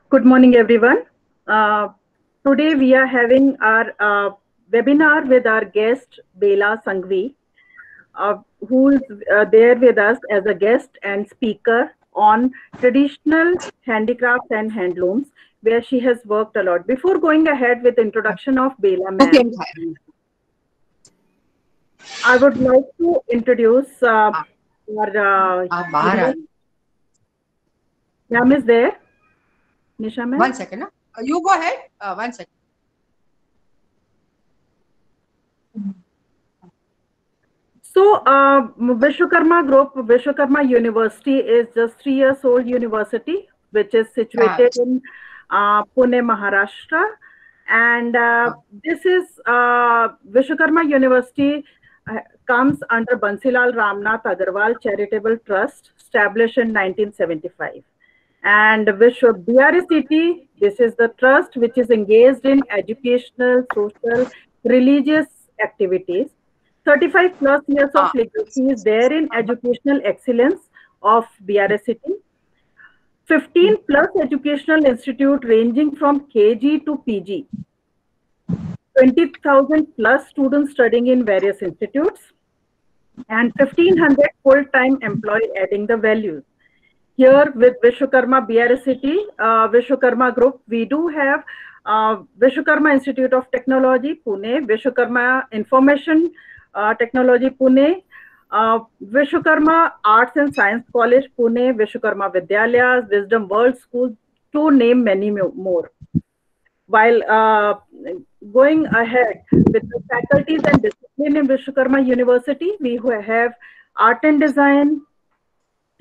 Good morning, everyone. Uh, Today we are having our webinar with our guest Bela Sanghvi, who is there with us as a guest and speaker on traditional handicrafts and handlooms, where she has worked a lot. Before going ahead with the introduction of Bela ma'am, I would like to introduce our ma'am is there. Nisha ma'am. 1 second. You go ahead. 1 second. So, Vishwakarma Group, Vishwakarma University is just 3 years old university, which is situated in Pune, Maharashtra. And this is Vishwakarma University comes under Bansilal Ramnath Agarwal Charitable Trust, established in 1975. And BRSCT, this is the trust which is engaged in educational, social, religious activities. 35 plus years of legacy is there in educational excellence of BRSCT. 15 plus educational institute ranging from KG to PG. 20,000 plus students studying in various institutes. And 1,500 full-time employee adding the values. Here with Vishwakarma BRSCT, Vishwakarma Group, we do have Vishwakarma Institute of Technology, Pune, Vishwakarma Information Technology, Pune, Vishwakarma Arts and Science College, Pune, Vishwakarma Vidyalayas, Wisdom World School, to name many more. While going ahead with the faculties and discipline in Vishwakarma University, we have art and design,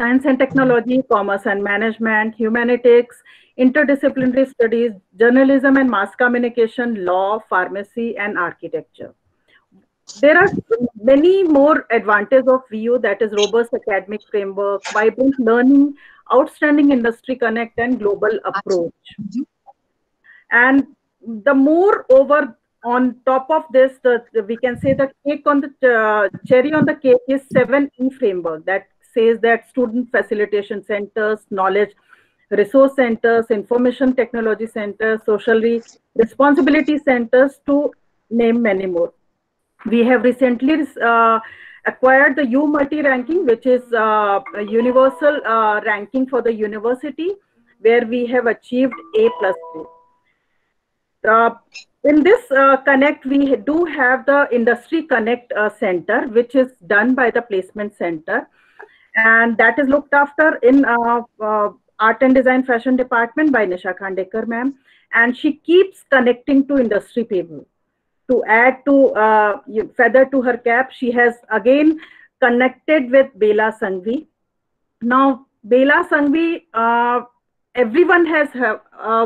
science and technology, commerce and management, humanities, interdisciplinary studies, journalism and mass communication, law, pharmacy, and architecture. There are many more advantages of VU, that is robust academic framework, vibrant learning, outstanding industry connect, and global approach. And the moreover, on top of this, we can say the cake on the cherry on the cake is 7E framework that says that student facilitation centers, knowledge resource centers, information technology centers, social responsibility centers, to name many more. We have recently acquired the U Multi ranking, which is a universal ranking for the university, where we have achieved A+. In this Connect, we do have the Industry Connect Center, which is done by the Placement Center, and that is looked after in Art and Design Fashion Department by Nisha Khandekar ma'am, and she keeps connecting to industry people. To add to feather to her cap, she has again connected with Bela Sanghvi. Now, Bela Sanghvi, everyone has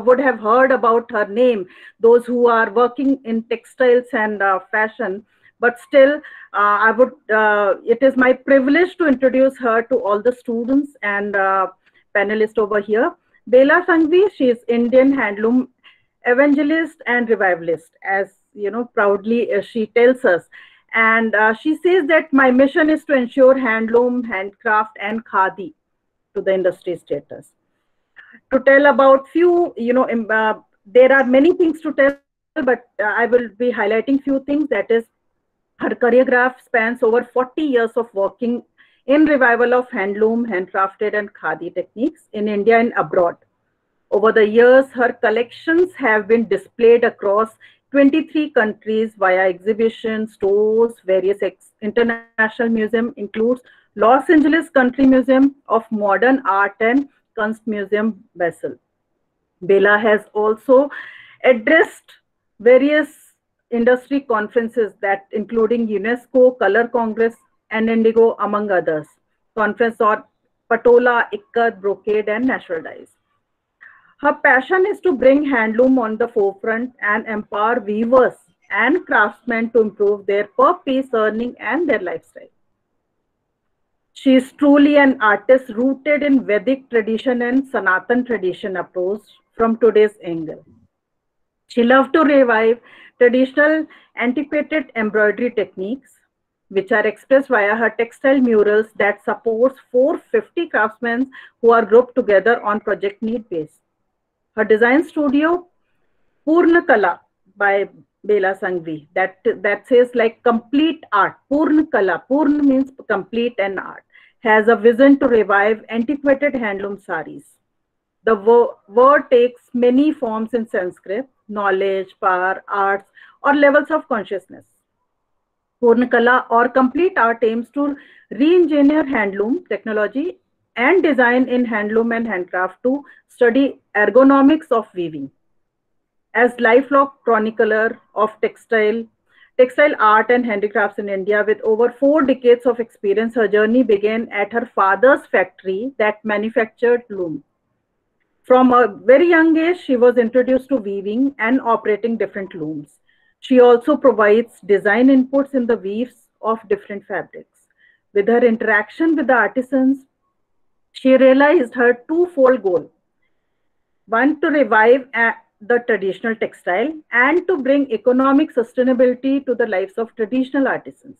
would have heard about her name, those who are working in textiles and fashion. But still, it is my privilege to introduce her to all the students and panelists over here. Bela Sanghvi, she is Indian handloom evangelist and revivalist, as you know, proudly she tells us. And she says that my mission is to ensure handloom, handcraft, and khadi to the industry status. To tell about few, there are many things to tell, but I will be highlighting few things. That is, her career graph spans over 40 years of working in revival of handloom, handcrafted, and khadi techniques in India and abroad. Over the years, her collections have been displayed across 23 countries via exhibitions, stores, various international museum, includes Los Angeles Country Museum of Modern Art and Kunstmuseum Basel. Bela has also addressed various industry conferences, that including UNESCO, Color Congress, and Indigo, among others. Conference on Patola, Ikat, Brocade, and Natural Dyes. Her passion is to bring handloom on the forefront and empower weavers and craftsmen to improve their per-piece earning and their lifestyle. She is truly an artist rooted in Vedic tradition and Sanatan tradition approach from today's angle. She loved to revive traditional antiquated embroidery techniques, which are expressed via her textile murals that supports 450 craftsmen who are grouped together on project need base. Her design studio, Purna Kala by Bela Sangvi, that says like complete art. Purna Kala, Purna means complete and art, has a vision to revive antiquated handloom saris. The word takes many forms in Sanskrit: knowledge, power, arts, or levels of consciousness. Purnakala or complete art aims to re-engineer handloom technology and design in handloom and handcraft to study ergonomics of weaving. As lifelong chronicler of textile art and handicrafts in India with over 4 decades of experience, her journey began at her father's factory that manufactured looms. From a very young age, she was introduced to weaving and operating different looms. She also provides design inputs in the weaves of different fabrics. With her interaction with the artisans, she realized her twofold goal: one, to revive the traditional textile, and to bring economic sustainability to the lives of traditional artisans.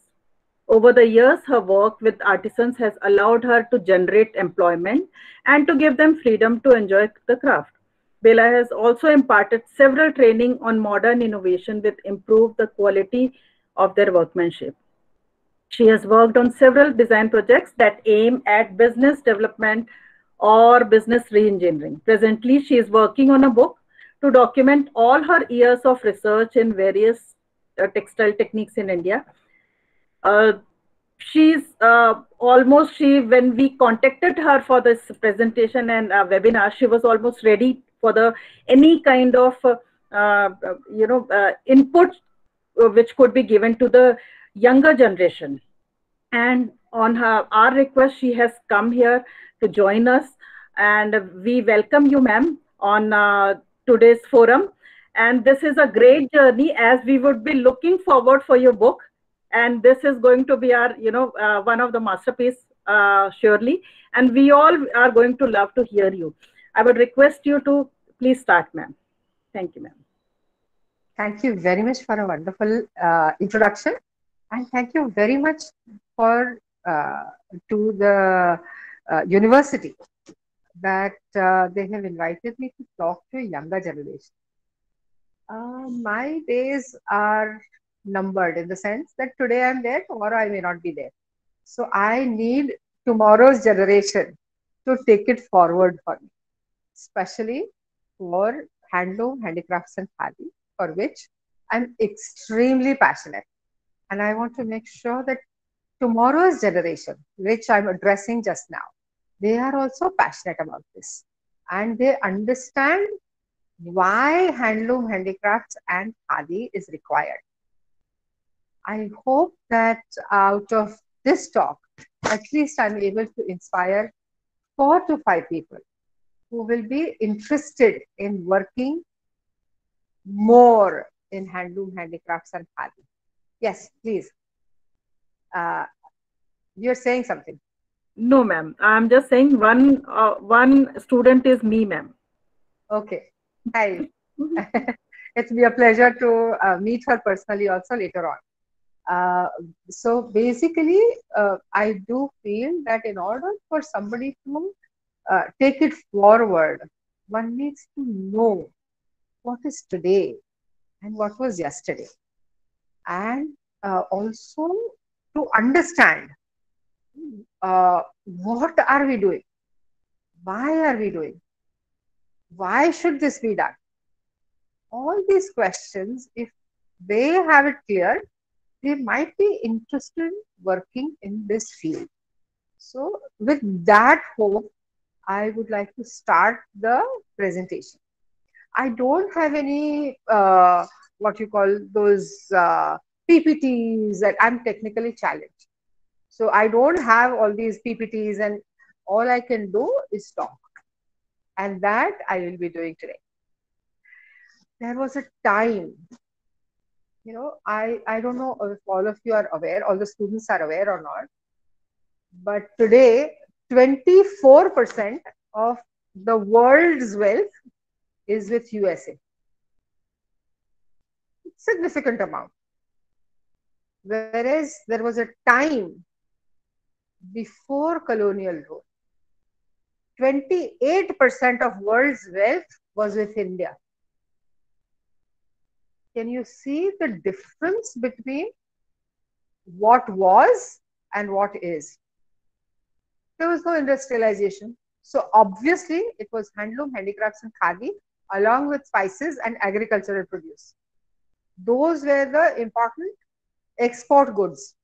Over the years, her work with artisans has allowed her to generate employment and to give them freedom to enjoy the craft. Bela has also imparted several training on modern innovation with improve the quality of their workmanship. She has worked on several design projects that aim at business development or business reengineering. Presently, she is working on a book to document all her years of research in various textile techniques in India. uh, she's almost she when we contacted her for this presentation and webinar, she was almost ready for the any kind of input which could be given to the younger generation. And on her our request, she has come here to join us, and we welcome you, ma'am, on today's forum. And this is a great journey, as we would be looking forward for your book, and this is going to be our one of the masterpiece, surely, and we all are going to love to hear you. I would request you to please start, ma'am. Thank you, ma'am. Thank you very much for a wonderful introduction, and thank you very much for uh, to the university that they have invited me to talk to a younger generation. My days are numbered in the sense that today I'm there, tomorrow I may not be there. So I need tomorrow's generation to take it forward for me, especially for handloom, handicrafts, and khadi, for which I'm extremely passionate. And I want to make sure that tomorrow's generation, which I'm addressing just now, they are also passionate about this. And they understand why handloom, handicrafts, and khadi is required. I hope that out of this talk, at least I'm able to inspire 4 to 5 people who will be interested in working more in handloom, handicrafts, and khadi. Yes, please. Uh, you're saying something. No, ma'am, I'm just saying one student is me, ma'am. Okay. Hi. It's be a pleasure to meet her personally also later on. Uh, so basically, I do feel that in order for somebody to take it forward, one needs to know what is today and what was yesterday, and also to understand what are we doing, why are we doing, why should this be done. All these questions, if they have it clear, they might be interested in working in this field. So with that hope, I would like to start the presentation. I don't have any what you call those PPTs, that I'm technically challenged. So I don't have all these PPTs, and all I can do is talk. And that I will be doing today. There was a time, I don't know if all of you are aware, all the students are aware or not, but today 24% of the world's wealth is with USA. Significant amount. Whereas there was a time before colonial rule, 28% of world's wealth was with India. Can you see the difference between what was and what is? There was no industrialization. So obviously it was handloom, handicrafts and khadi along with spices and agricultural produce. Those were the important export goods.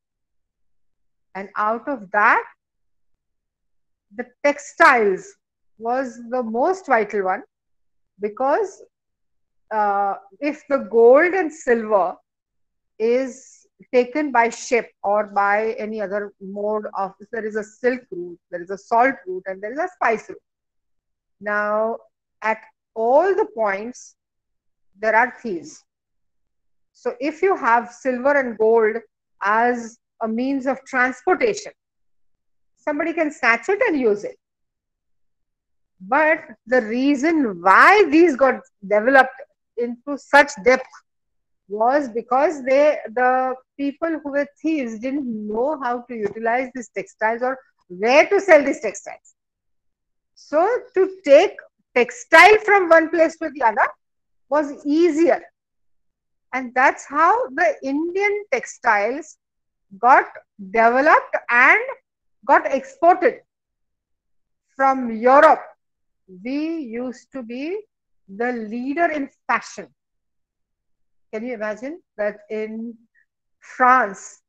And out of that, the textiles was the most vital one, because if the gold and silver is taken by ship or by any other mode of, there is a silk route, there is a salt route, and there is a spice route. Now, at all the points, there are thieves. So if you have silver and gold as a means of transportation, somebody can snatch it and use it. But the reason why these got developed into such depth was because the people who were thieves didn't know how to utilize these textiles or where to sell these textiles. So to take textile from one place to the other was easier. And that's how the Indian textiles got developed and got exported. From Europe, we used to be the leader in fashion. Can you imagine that in France,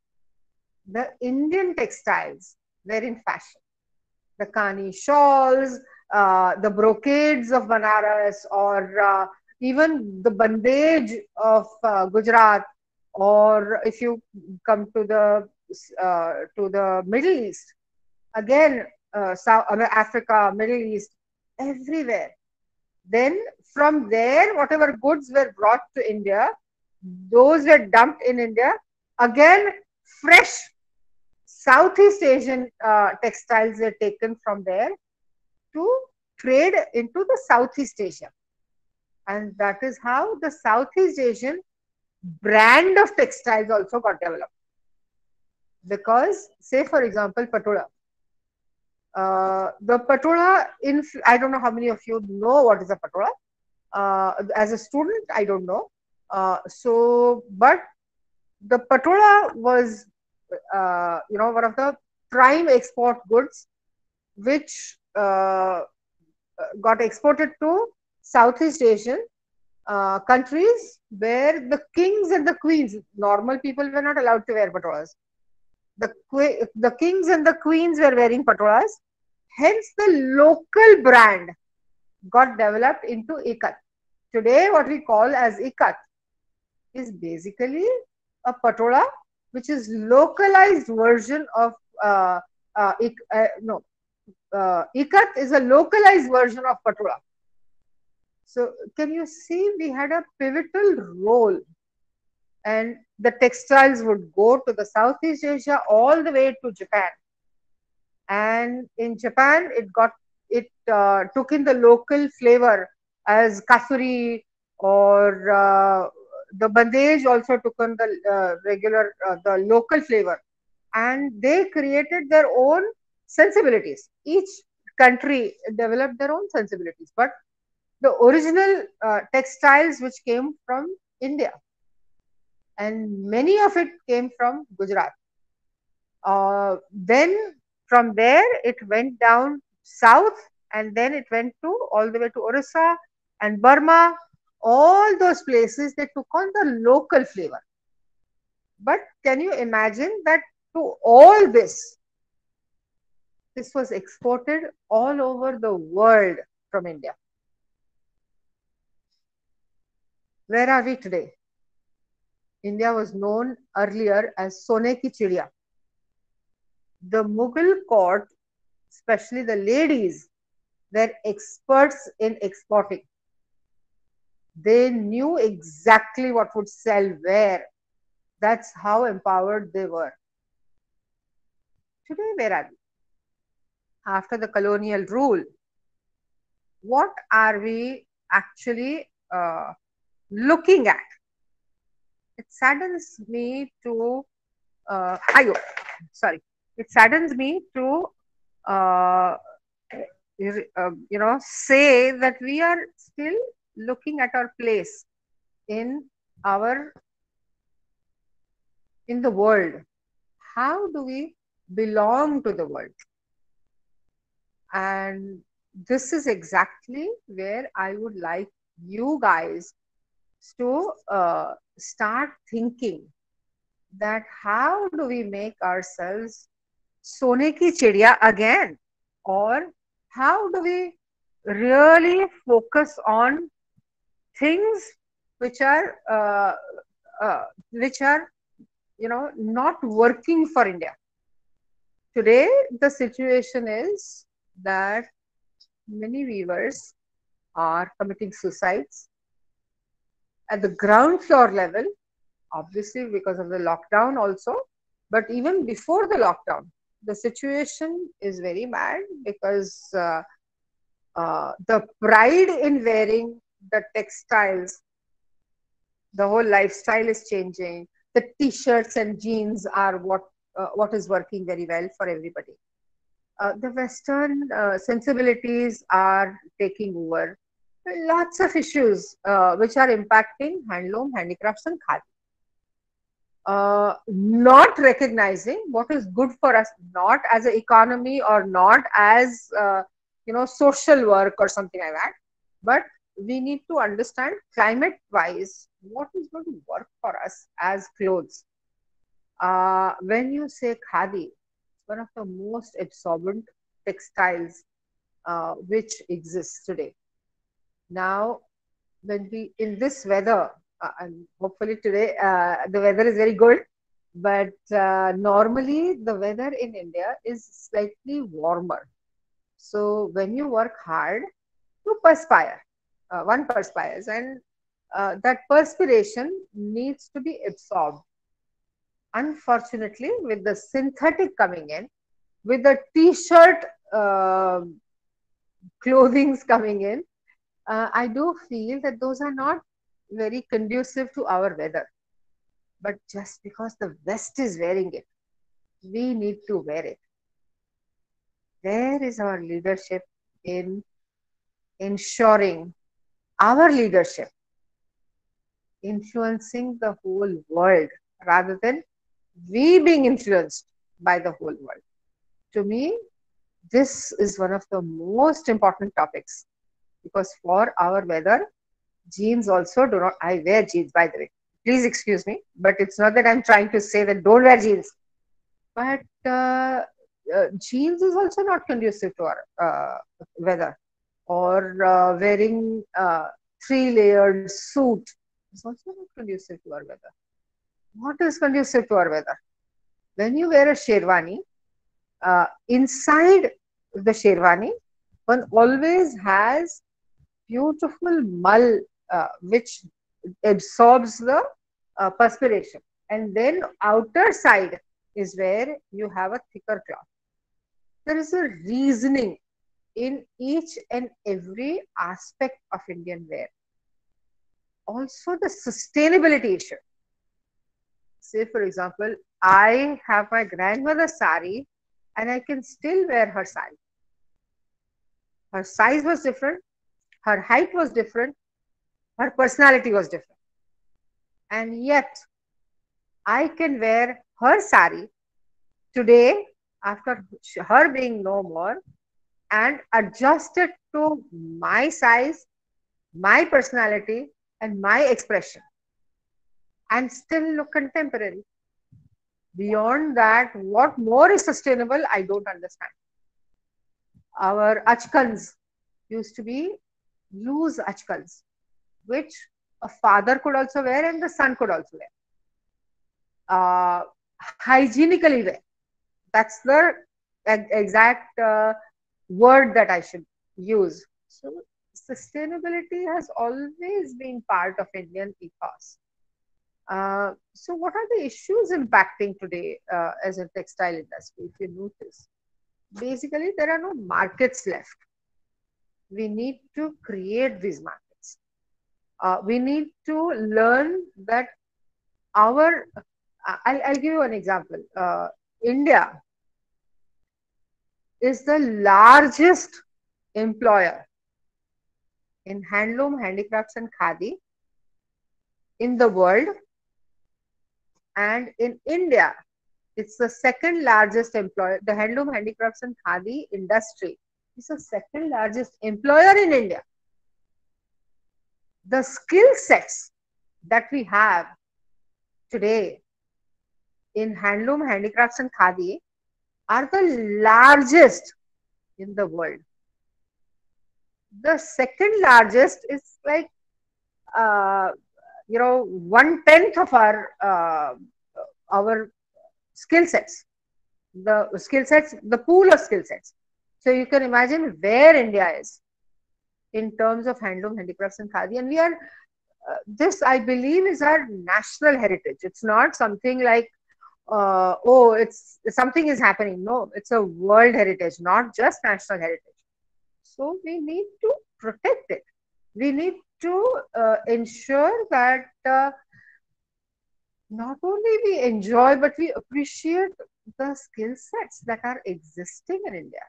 the Indian textiles were in fashion? The Kani shawls, the brocades of Banaras, or even the bandage of Gujarat, or if you come to the Middle East, again, South Africa, Middle East, everywhere. Then from there, whatever goods were brought to India, those were dumped in India. Again, fresh Southeast Asian textiles were taken from there to trade into the Southeast Asia. And that is how the Southeast Asian brand of textiles also got developed. Because, say for example, Patola. The Patola, I don't know how many of you know what is a Patola. As a student, I don't know. But the Patola was, one of the prime export goods, which got exported to Southeast Asian countries, where the kings and the queens, normal people were not allowed to wear patolas. The kings and the queens were wearing patolas. Hence, the local brand got developed into ikat. Today, what we call as ikat is basically a patola, which is localized version of ikat is a localized version of patola. So can you see, we had a pivotal role, and the textiles would go to the Southeast Asia all the way to Japan. And in Japan, it took in the local flavor as kasuri, or the bandage also took on the regular, the local flavor. And they created their own sensibilities. Each country developed their own sensibilities. But the original textiles which came from India, and many of it came from Gujarat. Then from there it went down south, and then it went to all the way to Orissa and Burma. All those places, they took on the local flavor. But can you imagine that to all this was exported all over the world from India? Where are we today? India was known earlier as Sone ki Chidiya. The Mughal court, especially the ladies, were experts in exporting. They knew exactly what would sell where. That's how empowered they were. Today, where are we? After the colonial rule, what are we actually looking at? It saddens me to ayo, sorry, it saddens me to uh, say that we are still looking at our place in our in the world. How do we belong to the world? And this is exactly where I would like you guys to start thinking that how do we make ourselves sone ki chidiya again, or how do we really focus on things which are not working for India. Today the situation is that many weavers are committing suicides at the ground floor level, obviously because of the lockdown also, but even before the lockdown the situation is very bad because the pride in wearing the textiles, the whole lifestyle is changing. The t-shirts and jeans are what is working very well for everybody. The Western sensibilities are taking over. Lots of issues which are impacting handloom, handicrafts, and khadi. Not recognizing what is good for us, not as an economy or not as social work or something like that, but we need to understand climate wise what is going to work for us as clothes. When you say khadi, it's one of the most absorbent textiles which exists today. Now, when we in this weather, and hopefully today the weather is very good, but normally the weather in India is slightly warmer. So when you work hard, you perspire. One perspires, and that perspiration needs to be absorbed. Unfortunately, with the synthetic coming in, with the t-shirt clothings coming in, I do feel that those are not very conducive to our weather. But just because the West is wearing it, we need to wear it. Where is our leadership in ensuring our leadership influencing the whole world rather than we being influenced by the whole world? To me, this is one of the most important topics, because for our weather, jeans also do not, I wear jeans by the way. Please excuse me, but it's not that I'm trying to say that don't wear jeans. But jeans is also not conducive to our weather. Or wearing three-layered suit is also not conducive to our weather. What is conducive to our weather? When you wear a sherwani, inside the sherwani, one always has beautiful mull which absorbs the perspiration, and then outer side is where you have a thicker cloth. There is a reasoning in each and every aspect of Indian wear. Also the sustainability issue. Say for example, I have my grandmother's sari and I can still wear her sari. Her size was different, her height was different, her personality was different. And yet, I can wear her sari today after her being no more and adjust it to my size, my personality, and my expression, and still look contemporary. Beyond that, what more is sustainable, I don't understand. Our achkans used to be loose achkans, which a father could also wear and the son could also wear. Hygienically wear. That's the exact word that I should use. So sustainability has always been part of Indian ethos. So what are the issues impacting today as a textile industry? If you notice, basically there are no markets left. We need to create these markets. We need to learn that our I'll give you an example. India is the largest employer in handloom, handicrafts, and khadi in the world. And in India, it's the second largest employer. The handloom, handicrafts, and khadi industry is the second largest employer in India. The skill sets that we have today in handloom, handicrafts, and khadi are the largest in the world. The second largest is like, uh, 1/10 of our skill sets, the pool of skill sets. So you can imagine where India is in terms of handloom, handicrafts, and khadi. And we are, this I believe is our national heritage. It's not something like, oh, it's something is happening. No, it's a world heritage, not just national heritage. So we need to protect it. We need to ensure that not only we enjoy, but we appreciate the skill sets that are existing in India.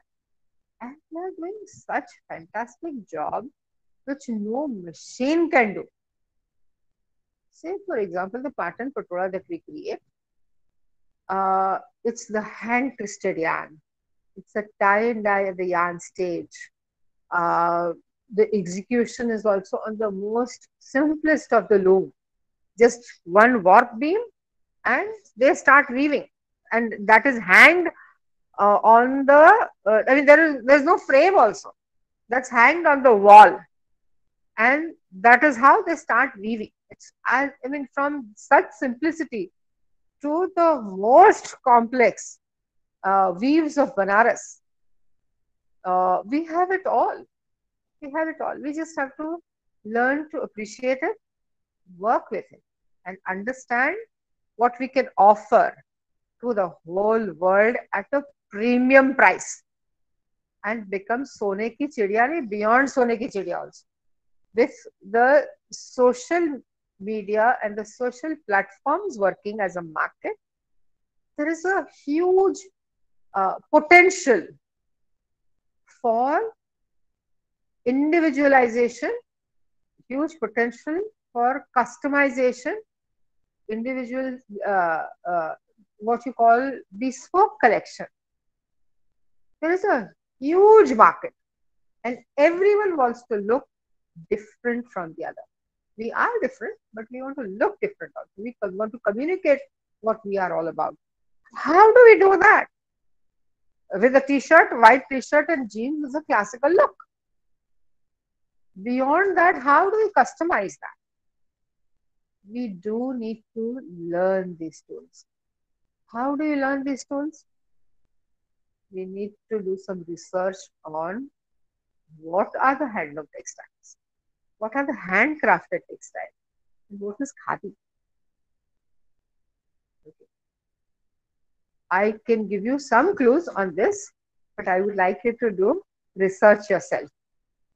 And they are doing such fantastic job which no machine can do. Say, for example, the pattern patola that we create, it's the hand twisted yarn. It's a tie and dye at the yarn stage. The execution is also on the most simplest of the loom. Just one warp beam and they start weaving. And that is hanged on the, I mean, there's no frame also. That's hanged on the wall. And that is how they start weaving. I mean, from such simplicity to the most complex weaves of Banaras, we have it all. We have it all. We just have to learn to appreciate it, work with it, and understand what we can offer to the whole world at a premium price, and become Sone ki Chidiya, beyond Sone ki Chidiya also. With the social media and the social platforms working as a market, there is a huge potential for individualization, huge potential for customization, individual, what you call bespoke collection. There is a huge market and everyone wants to look different from the other. We are different, but we want to look different also. We want to communicate what we are all about. How do we do that? With a t-shirt, white t-shirt and jeans is a classical look. Beyond that, how do we customize that? We do need to learn these tools. How do you learn these tools? We need to do some research on what are the handloom textiles, what are the handcrafted textiles, and what is khadi. Okay. I can give you some clues on this, but I would like you to do research yourself.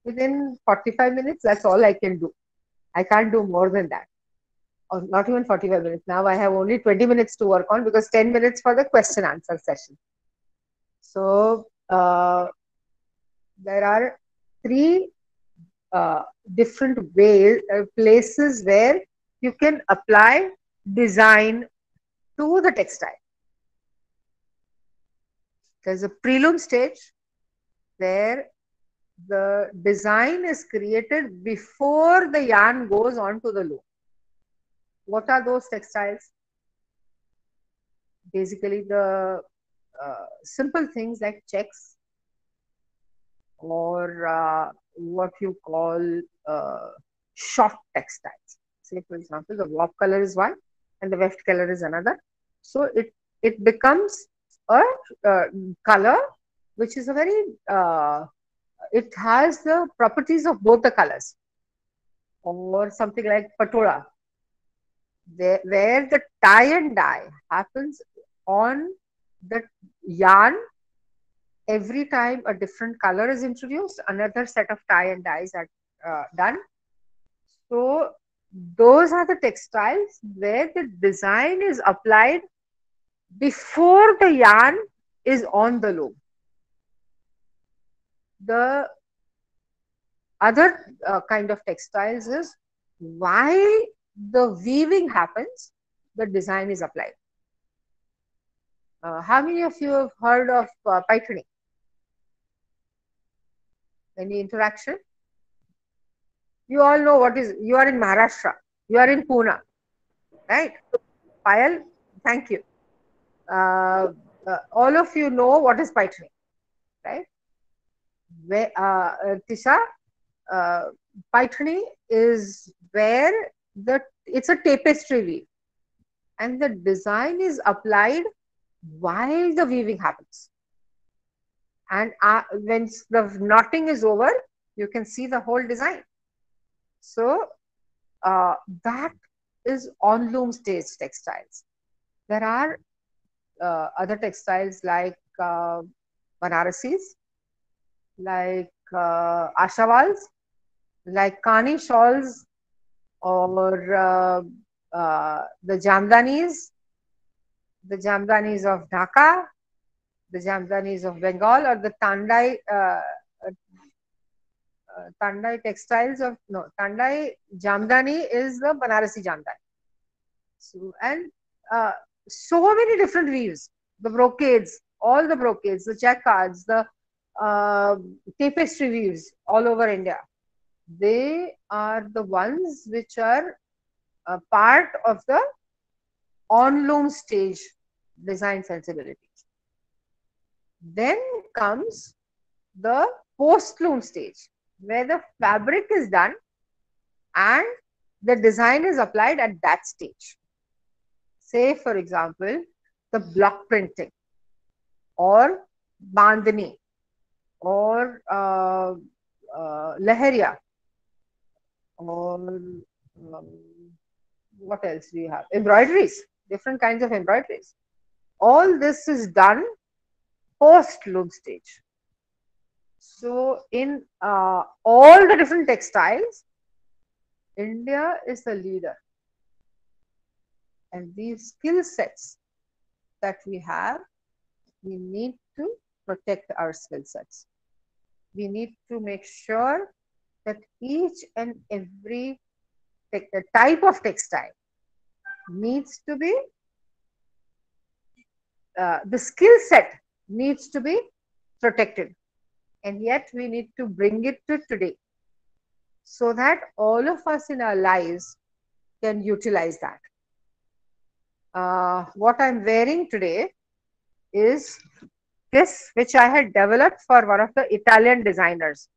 Within 45 minutes, that's all I can do. I can't do more than that. Or not even 45 minutes. Now I have only 20 minutes to work on because 10 minutes for the question answer session. So there are three different ways, places where you can apply design to the textile. There's a preloom stage where the design is created before the yarn goes on to the loom. What are those textiles? Basically, the simple things like checks or what you call short textiles. Say, for example, the warp color is one and the weft color is another. So it becomes a color which is a very, it has the properties of both the colors. Or something like patola, where the tie and dye happens on the yarn. Every time a different color is introduced, another set of tie and dyes are done. So those are the textiles where the design is applied before the yarn is on the loom. The other kind of textiles is while the weaving happens, the design is applied. How many of you have heard of Paithani? Any interaction? You all know what is, you are in Maharashtra, you are in Pune, right? Payal, thank you. All of you know what is Paithani, right? Where, Tisha, Paithani is where it's a tapestry weave and the design is applied while the weaving happens. And when the knotting is over, you can see the whole design. So that is on loom stage textiles. There are other textiles like Banarasis, like Ashawals, like Kani shawls, or the Jamdanis of Dhaka, the Jamdanis of Bengal, or the Tandai textiles of, no, Tandai Jamdani is the Banarasi Jamdani. So, and so many different weaves, the brocades, all the brocades, the jacquards, the tapestry weaves all over India. They are the ones which are part of the on-loom stage design sensibilities. Then comes the post-loom stage, where the fabric is done and the design is applied at that stage. Say, for example, the block printing or bandhani or lahariya, or what else do you have? Embroideries, different kinds of embroideries. All this is done post-loom stage. So in all the different textiles, India is the leader. And these skill sets that we have, we need to protect our skill sets. We need to make sure that each and every type of textile needs to be, the skill set needs to be protected. And yet we need to bring it to today so that all of us in our lives can utilize that. What I'm wearing today is this, which I had developed for one of the Italian designers.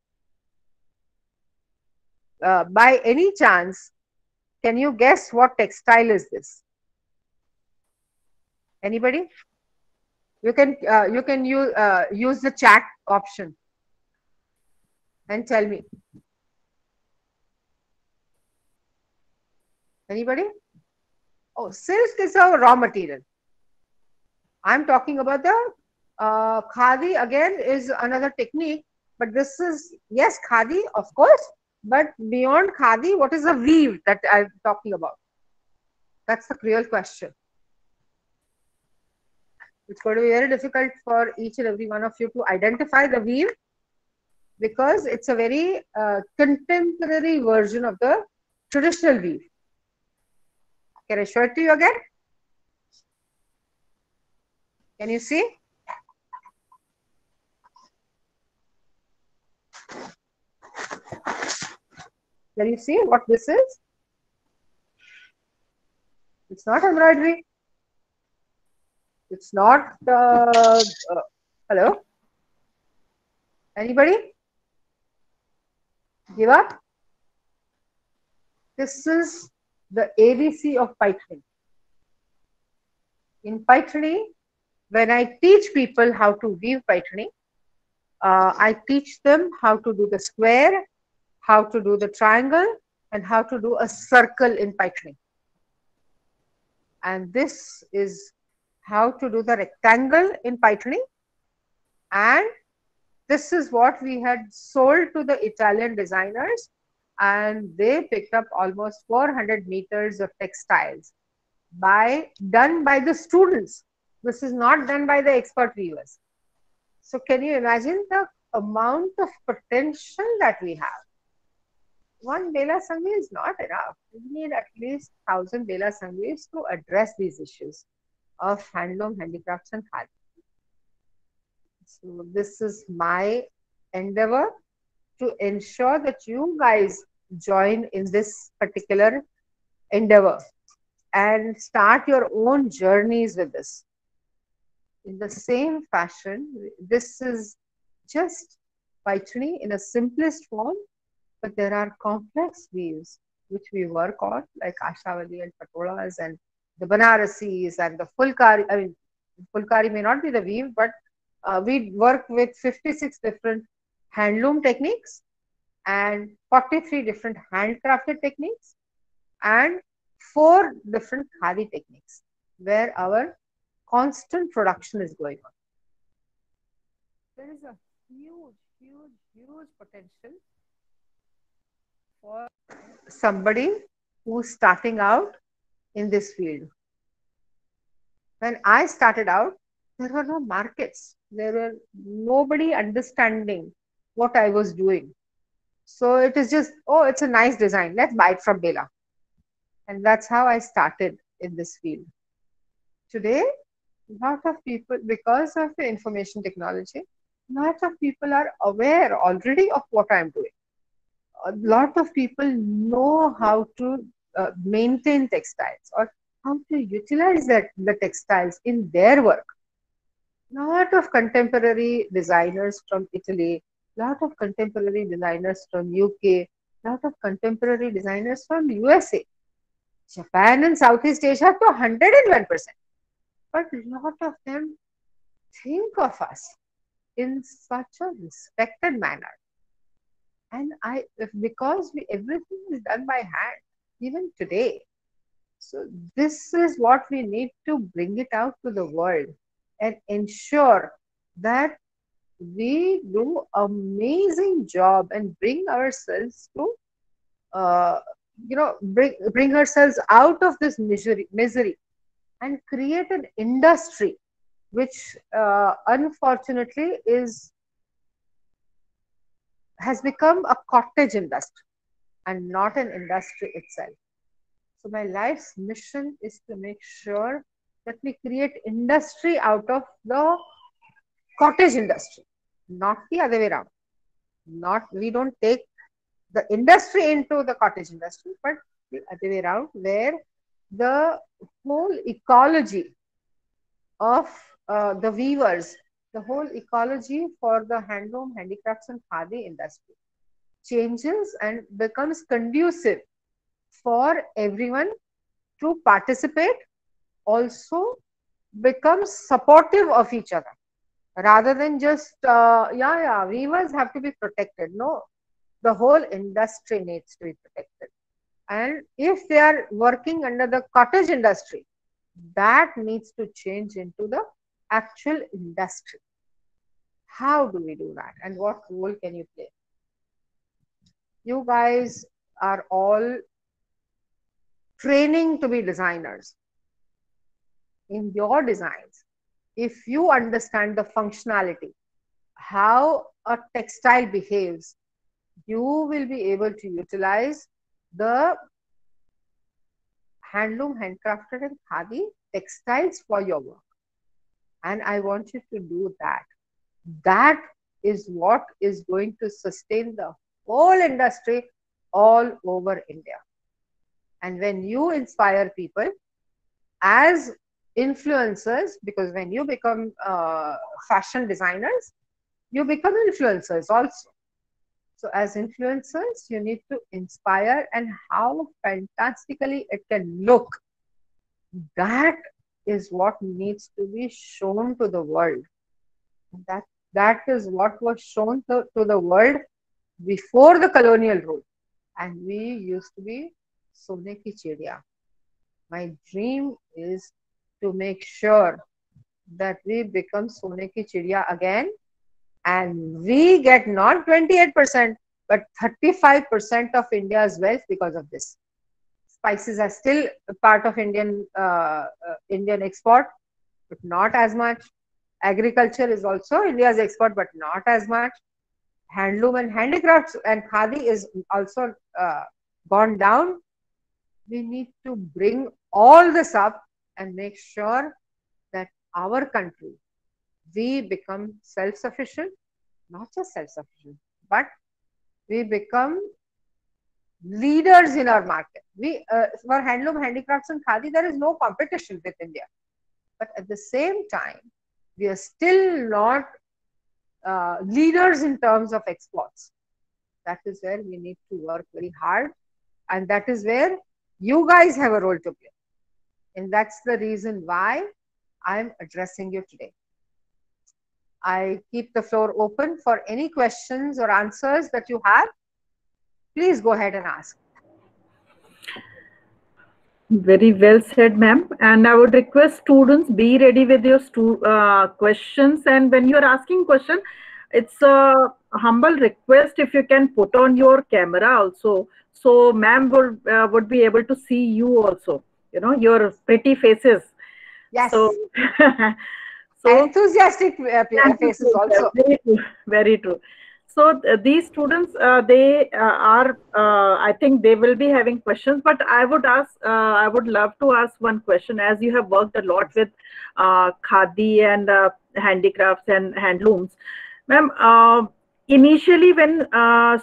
By any chance, can you guess what textile is this? Anybody? You can use the chat option and tell me. Anybody? Oh, silk is a raw material. I'm talking about the khadi. Again, is another technique, but this is, yes, khadi, of course, but beyond khadi, what is the weave that I'm talking about? That's the real question. It's going to be very difficult for each and every one of you to identify the weave, because it's a very contemporary version of the traditional weave. Can I show it to you again? Can you see? Can you see what this is? It's not embroidery. It's not, hello? Anybody? Give up? This is the ABC of Paithani. In Paithani, when I teach people how to weave Paithani, I teach them how to do the square, how to do the triangle, and how to do a circle in Paithani. And this is how to do the rectangle in Paithani. And this is what we had sold to the Italian designers and they picked up almost 400 meters of textiles done by the students. This is not done by the expert weavers. So can you imagine the amount of potential that we have? One Bela Sanghi is not enough. We need at least 1,000 Bela Sanghis to address these issues of handloom, handicrafts, and khadi. So this is my endeavor to ensure that you guys join in this particular endeavor and start your own journeys with this. In the same fashion, this is just Paichani in a simplest form, but there are complex weaves which we work on, like Ashavali and Patolas and the Banarasis and the Fulkari. I mean, Fulkari may not be the weave, but we work with 56 different handloom techniques and 43 different handcrafted techniques and 4 different khadi techniques where our constant production is going on. There is a huge potential for somebody who's starting out in this field. When I started out, there were no markets. There were nobody understanding what I was doing. So it is just, oh, it's a nice design. Let's buy it from Bela. And that's how I started in this field. Today, a lot of people, because of the information technology, a lot of people are aware already of what I'm doing. A lot of people know how to maintain textiles or how to utilize the textiles in their work. Lot of contemporary designers from Italy, lot of contemporary designers from UK, lot of contemporary designers from USA, Japan and Southeast Asia to 101%. But a lot of them think of us in such a respected manner. And because everything is done by hand, even today. So this is what we need to bring it out to the world and ensure that we do amazing job and bring ourselves to, bring ourselves out of this misery and create an industry which unfortunately has become a cottage industry and not an industry itself. So my life's mission is to make sure that we create industry out of the cottage industry, not the other way around. We don't take the industry into the cottage industry, but the other way around, where the whole ecology of the weavers, the whole ecology for the handloom, handicrafts, and khadi industry changes and becomes conducive for everyone to participate, also becomes supportive of each other rather than just, weavers have to be protected. No, the whole industry needs to be protected. And if they are working under the cottage industry, that needs to change into the actual industry. How do we do that? And what role can you play? You guys are all training to be designers. In your designs, if you understand the functionality, how a textile behaves, you will be able to utilize the handloom, handcrafted, and khadi textiles for your work. And I want you to do that. That is what is going to sustain the whole industry all over India. And when you inspire people as influencers, because when you become fashion designers, you become influencers also. So as influencers, you need to inspire, and how fantastically it can look. That is what needs to be shown to the world. That is what was shown to the world before the colonial rule. And we used to be Sone ki Chidiya. My dream is to make sure that we become Sone ki Chidiya again, and we get not 28%, but 35% of India's wealth because of this. Spices are still a part of Indian export, but not as much. Agriculture is also India's export, but not as much. Handloom and handicrafts and khadi is also gone down. We need to bring all this up and make sure that our country, we become self-sufficient, not just self-sufficient, but we become leaders in our market. For handloom, handicrafts and khadi, there is no competition with India. But at the same time, we are still not leaders in terms of exports. That is where we need to work very hard. And that is where you guys have a role to play. And that's the reason why I'm addressing you today. I keep the floor open for any questions or answers that you have. Please go ahead and ask. Very well said, ma'am. And I would request students be ready with your questions. And when you're asking question, it's a humble request if you can put on your camera also, so ma'am would be able to see you also. You know, your pretty faces. Yes. So, enthusiastic faces also. Very true. Very true. So these students, they are, I think they will be having questions, but I would love to ask one question. As you have worked a lot with khadi and handicrafts and handlooms, ma'am, initially when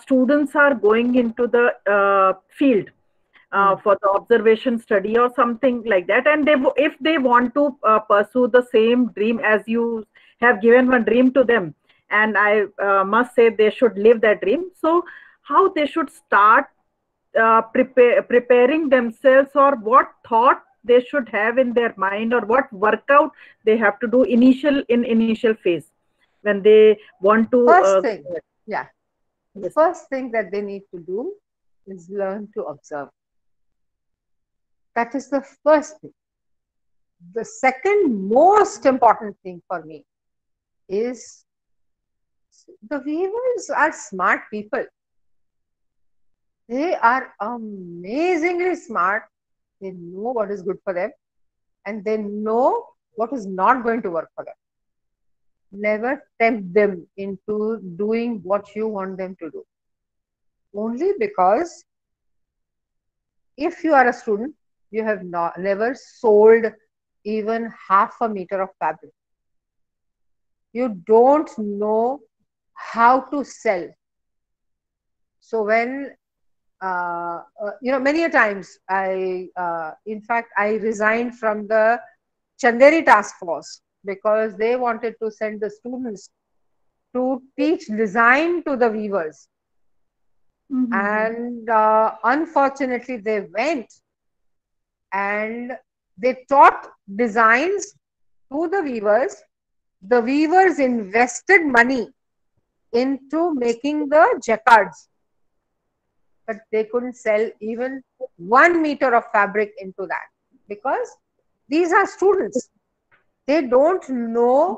students are going into the field, for the observation study or something like that, and if they want to pursue the same dream, as you have given one dream to them, and I must say they should live that dream. So how they should start preparing themselves, or what thought they should have in their mind, or what workout they have to do initial phase when they want to the first thing that they need to do is learn to observe. That is the first thing. The second most important thing for me is the weavers are smart people. They are amazingly smart. They know what is good for them and they know what is not going to work for them. Never tempt them into doing what you want them to do. Only because if you are a student, you have never sold even half a meter of fabric. You don't know how to sell. So when, many a times in fact, I resigned from the Chanderi task force because they wanted to send the students to teach design to the weavers. And unfortunately, they went and they taught designs to the weavers. The weavers invested money into making the jacquards, but they couldn't sell even 1 meter of fabric into that because these are students. They don't know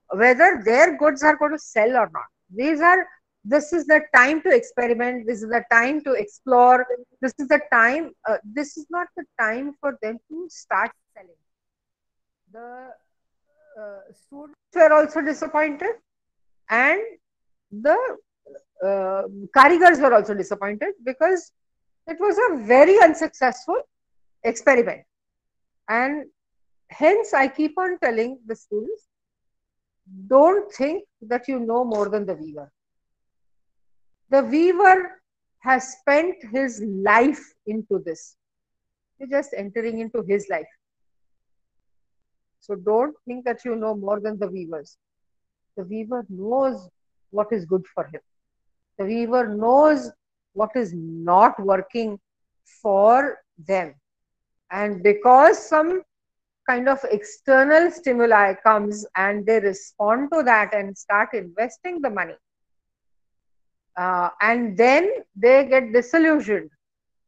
whether their goods are going to sell or not. This is the time to experiment. This is the time to explore. This is the time. This is not the time for them to start selling. The students were also disappointed, and the karigars were also disappointed because it was a very unsuccessful experiment. And hence, I keep on telling the students, don't think that you know more than the weaver. The weaver has spent his life into this. You're just entering into his life. So don't think that you know more than the weavers. The weaver knows what is good for him. The weaver knows what is not working for them. And because some kind of external stimuli comes and they respond to that and start investing the money, and then they get disillusioned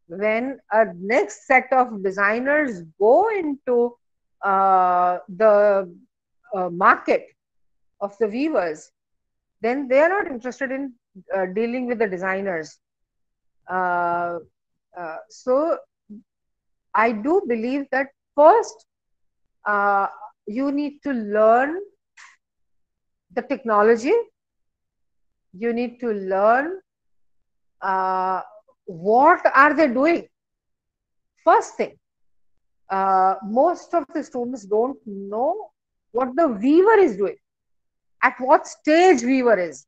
when a next set of designers go into the market of the weavers, then they are not interested in dealing with the designers. Uh, so I do believe that first uh, you need to learn the technology. You need to learn what are they doing. First thing, most of the students don't know what the weaver is doing, at what stage weaver is.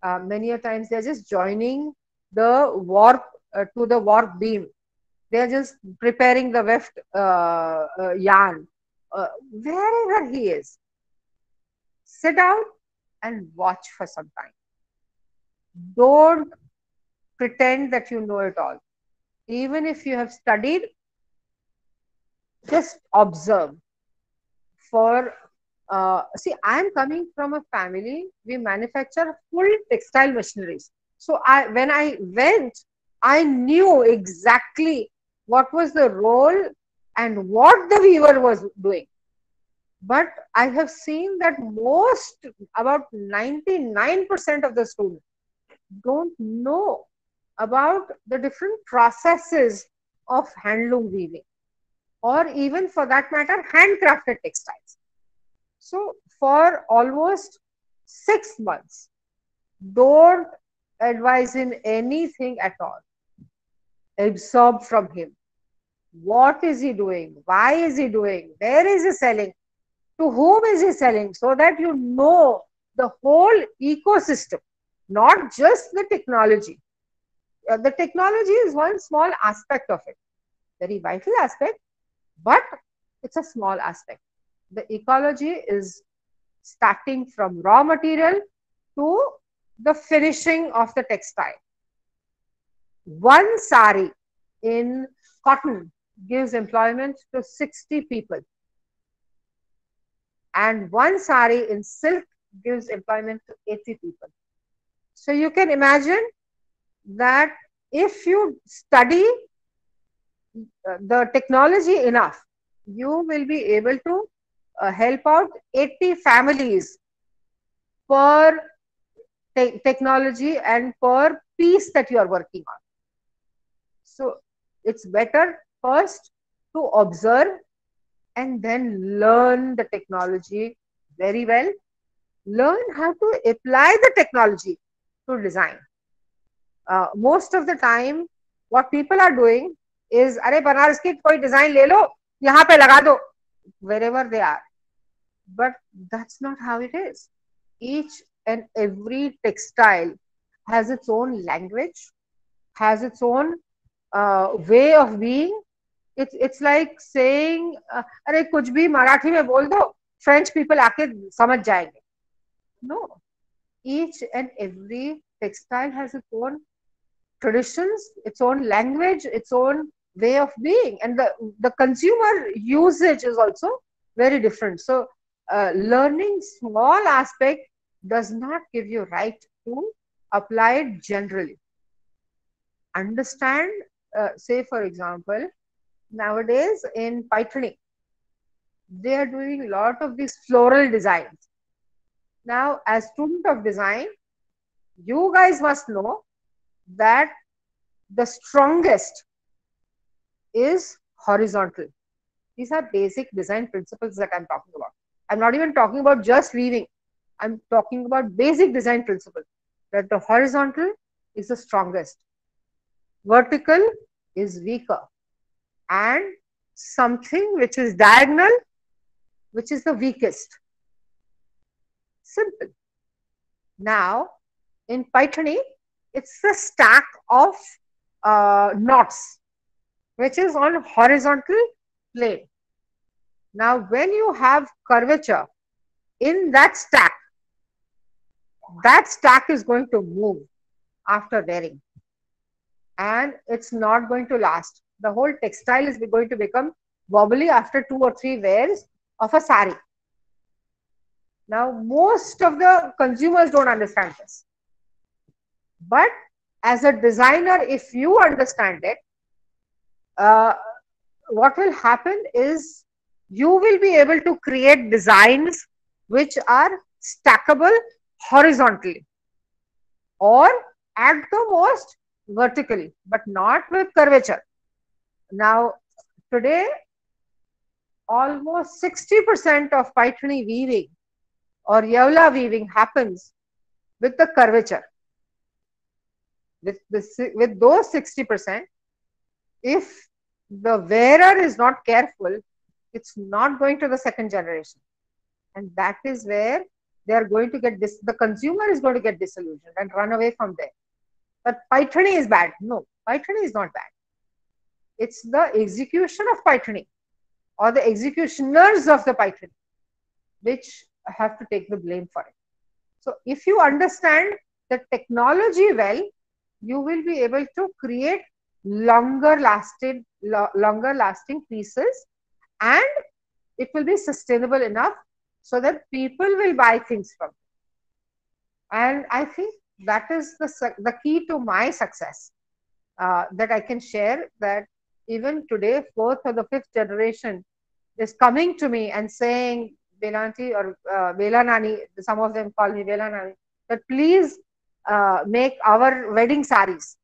Many a times they're just joining the warp to the warp beam. They're just preparing the weft yarn. Wherever he is, sit down and watch for some time. Don't pretend that you know it all. Even if you have studied, just observe. For see, I am coming from a family, we manufacture full textile machineries. So when I went, I knew exactly what was the role and what the weaver was doing. But I have seen that about 99% of the students don't know about the different processes of handloom weaving, or even for that matter, handcrafted textiles. So for almost 6 months, don't advise him anything at all. Absorb from him. What is he doing? Why is he doing? Where is he selling? To whom is he selling? So that you know the whole ecosystem, not just the technology. The technology is one small aspect of it, very vital aspect, but it's a small aspect. The ecology is starting from raw material to the finishing of the textile. One sari in cotton gives employment to 60 people, and one sari in silk gives employment to 80 people. So you can imagine that if you study the technology enough, you will be able to help out 80 families per technology and per piece that you are working on. So it's better first to observe and then learn the technology very well. Learn how to apply the technology to design. Most of the time, what people are doing is, अरे बनारस की कोई design ले लो, यहाँ पे लगा दो, wherever they are. But that's not how it is. Each and every textile has its own language, has its own way of being. It's like saying, अरे कुछ भी मराठी में बोल दो, French people आके समझ जाएंगे. No, each and every textile has its own traditions, its own language, its own way of being, and the consumer usage is also very different. So learning small aspect does not give you right to apply it generally. Understand, say for example, nowadays in Pythony, they are doing a lot of these floral designs. Now, as student of design, you guys must know that the strongest is horizontal. These are basic design principles that I'm talking about. I'm not even talking about just weaving. I'm talking about basic design principles, that the horizontal is the strongest, vertical is weaker, and something which is diagonal, which is the weakest. Simple. Now, in Pythony, it's the stack of knots, which is on horizontal plane. Now, when you have curvature in that stack is going to move after wearing, and it's not going to last. The whole textile is going to become wobbly after 2 or 3 wears of a sari. Now, most of the consumers don't understand this. But as a designer, if you understand it, what will happen is you will be able to create designs which are stackable horizontally. or at the most vertically, but not with curvature. Now, today, almost 60% of Paithani weaving or Yevla weaving happens with the curvature. With those 60%, if the wearer is not careful, it's not going to the second generation. And that is where they are going to get this, the consumer is going to get disillusioned and run away from there. But Paithani is bad. No, Paithani is not bad. It's the execution of Paithani or the executioners of the Paithani which have to take the blame for it. So if you understand the technology well, you will be able to create longer lasting pieces, and it will be sustainable enough so that people will buy things from you. And I think that is the key to my success, that I can share, that even today, fourth or the fifth generation is coming to me and saying, Velanti or Vela Nani, some of them call me Vela Nani, that please make our wedding saris.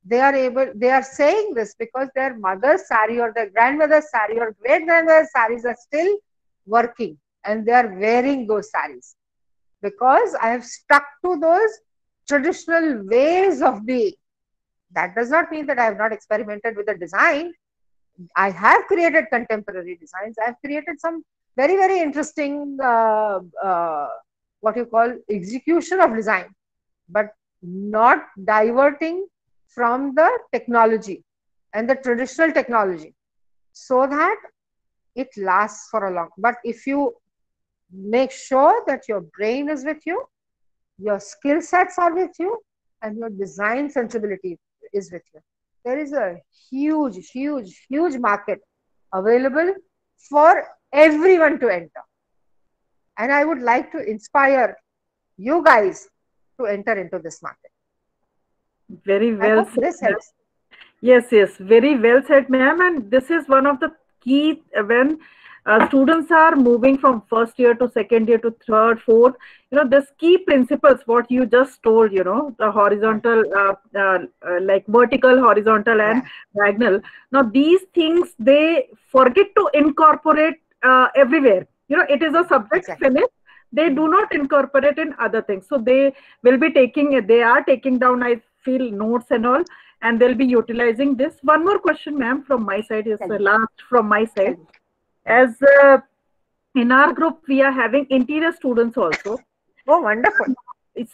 They are saying this because their mother's sari or their grandmother's sari or great grandmother's saris are still working and they are wearing those saris. Because I have stuck to those traditional ways of being. That does not mean that I have not experimented with the design. I have created contemporary designs. I have created some very, very interesting, what you call execution of design, but not diverting from the technology and the traditional technology so that it lasts for a long. But if you make sure that your brain is with you, your skill sets are with you, and your design sensibility is with you, there is a huge, huge, huge market available for everyone to enter. And I would like to inspire you guys to enter into this market. Very well said. This helps. Yes, yes, very well said, ma'am. And this is one of the key when students are moving from first year to second year to third, fourth. This key principles, what you just told, the horizontal, like vertical, horizontal, and diagonal. Now, these things they forget to incorporate everywhere. It is a subject finish. They do not incorporate in other things. So they will be they are taking down, I feel, notes and all, and they'll be utilizing this. One more question, ma'am, from my side is the last from my side. As in our group, we are having interior students also. Oh, wonderful.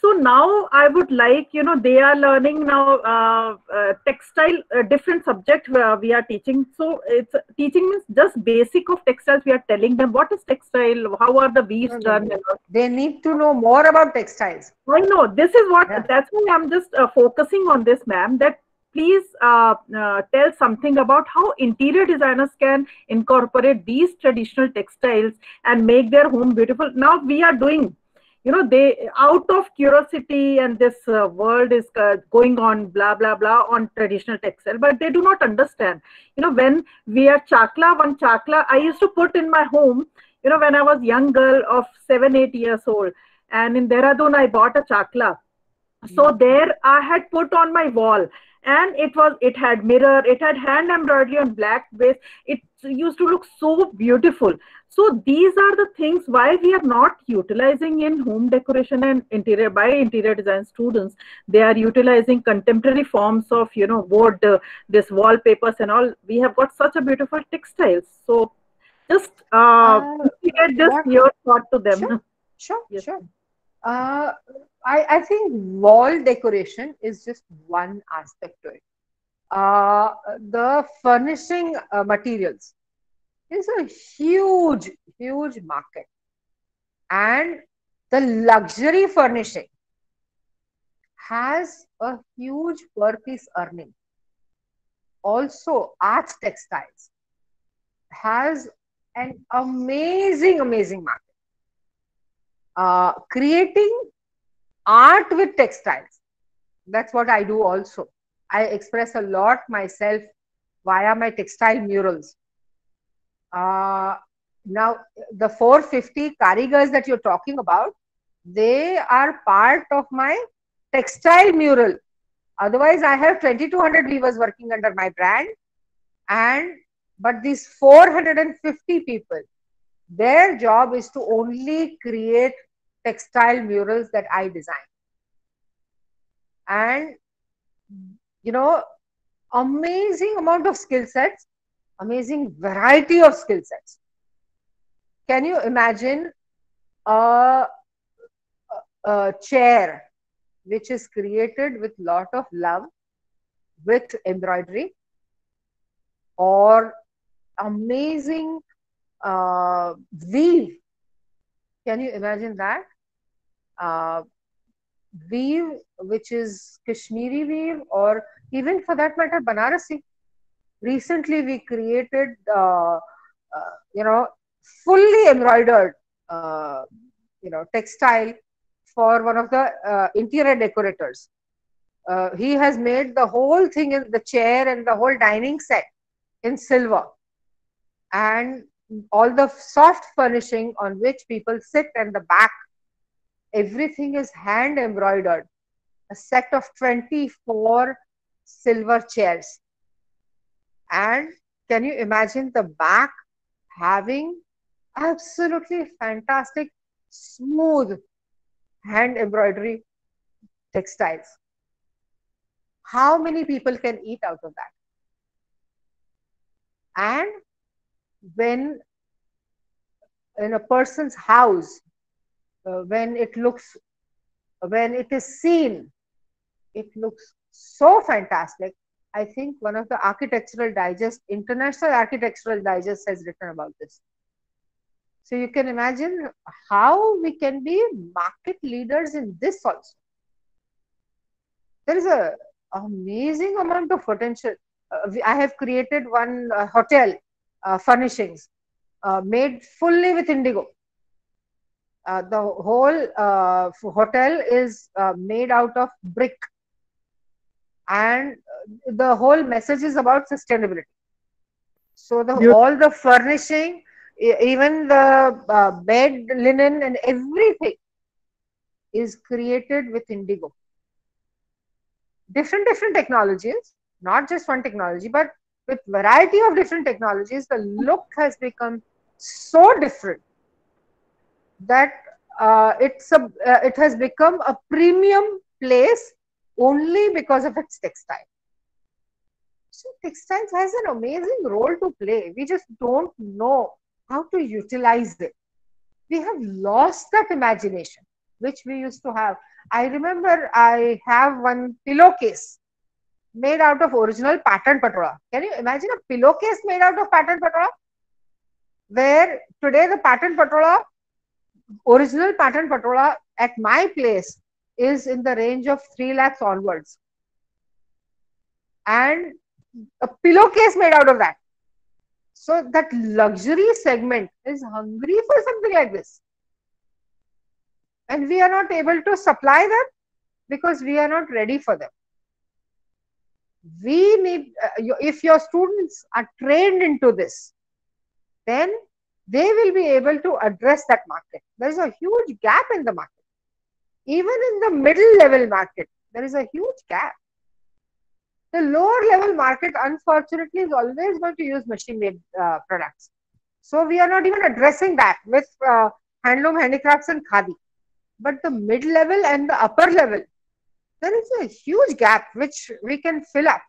So now I would like, they are learning now textile, different subject we are teaching. So it's teaching means just basic of textiles. We are telling them what is textile, how are the weaves done. They need to know more about textiles. I know, this is what, that's why I'm just focusing on this, ma'am, that please tell something about how interior designers can incorporate these traditional textiles and make their home beautiful. Now we are doing, they out of curiosity, and this world is going on blah blah blah on traditional textile, but they do not understand. When we are one chakla I used to put in my home, when I was young girl of 7-8 years old, and in Dehradun I bought a chakla. So there I had put on my wall, and it had mirror, it had hand embroidery on black base. It used to look so beautiful. So these are the things why we are not utilizing in home decoration and interior design students. They are utilizing contemporary forms of, wood, this wallpapers and all. We have got such a beautiful textiles. So just get just your thought to them. Sure. I think wall decoration is just one aspect to it. The furnishing materials is a huge, huge market. And the luxury furnishing has a huge per piece earning. Also, art textiles has an amazing, amazing market. Creating art with textiles, that's what I do also. I express a lot myself via my textile murals. Now, the 450 karigars that you're talking about, they are part of my textile mural. Otherwise, I have 2,200 weavers working under my brand, but these 450 people, their job is to only create textile murals that I design. And amazing amount of skill sets, amazing variety of skill sets. Can you imagine a chair which is created with lot of love, with embroidery, or amazing weave? Can you imagine that? Weave which is Kashmiri weave, or even for that matter Banarasi. Recently we created fully embroidered textile for one of the interior decorators. He has made the whole thing in the chair and the whole dining set in silver, and all the soft furnishing on which people sit and the back, everything is hand embroidered. A set of 24 silver chairs. And can you imagine the back having absolutely fantastic, smooth hand embroidery textiles? How many people can eat out of that? And when in a person's house, when it is seen, it looks so fantastic. I think one of the Architectural Digest, International Architectural Digest, has written about this. So you can imagine how we can be market leaders in this also. There is an amazing amount of potential. I have created one hotel furnishings made fully with indigo. The whole hotel is made out of brick, and the whole message is about sustainability. So all the furnishing, even the bed linen and everything is created with indigo. Different technologies, not just one technology, but with variety of different technologies, the look has become so different that it has become a premium place only because of its textile. So textiles has an amazing role to play. We just don't know how to utilize it. We have lost that imagination which we used to have. I remember I have one pillowcase made out of original pattern patola. Can you imagine a pillowcase made out of pattern patola? Where today the pattern patola, original pattern patola at my place is in the range of 3 lakhs onwards. And a pillowcase made out of that. So that luxury segment is hungry for something like this. And we are not able to supply them because we are not ready for them. We need, if your students are trained into this, then they will be able to address that market. There is a huge gap in the market. Even in the middle level market, there is a huge gap. The lower level market, unfortunately, is always going to use machine made products. So we are not even addressing that with handloom, handicrafts and khadi. But the mid level and the upper level, there is a huge gap which we can fill up.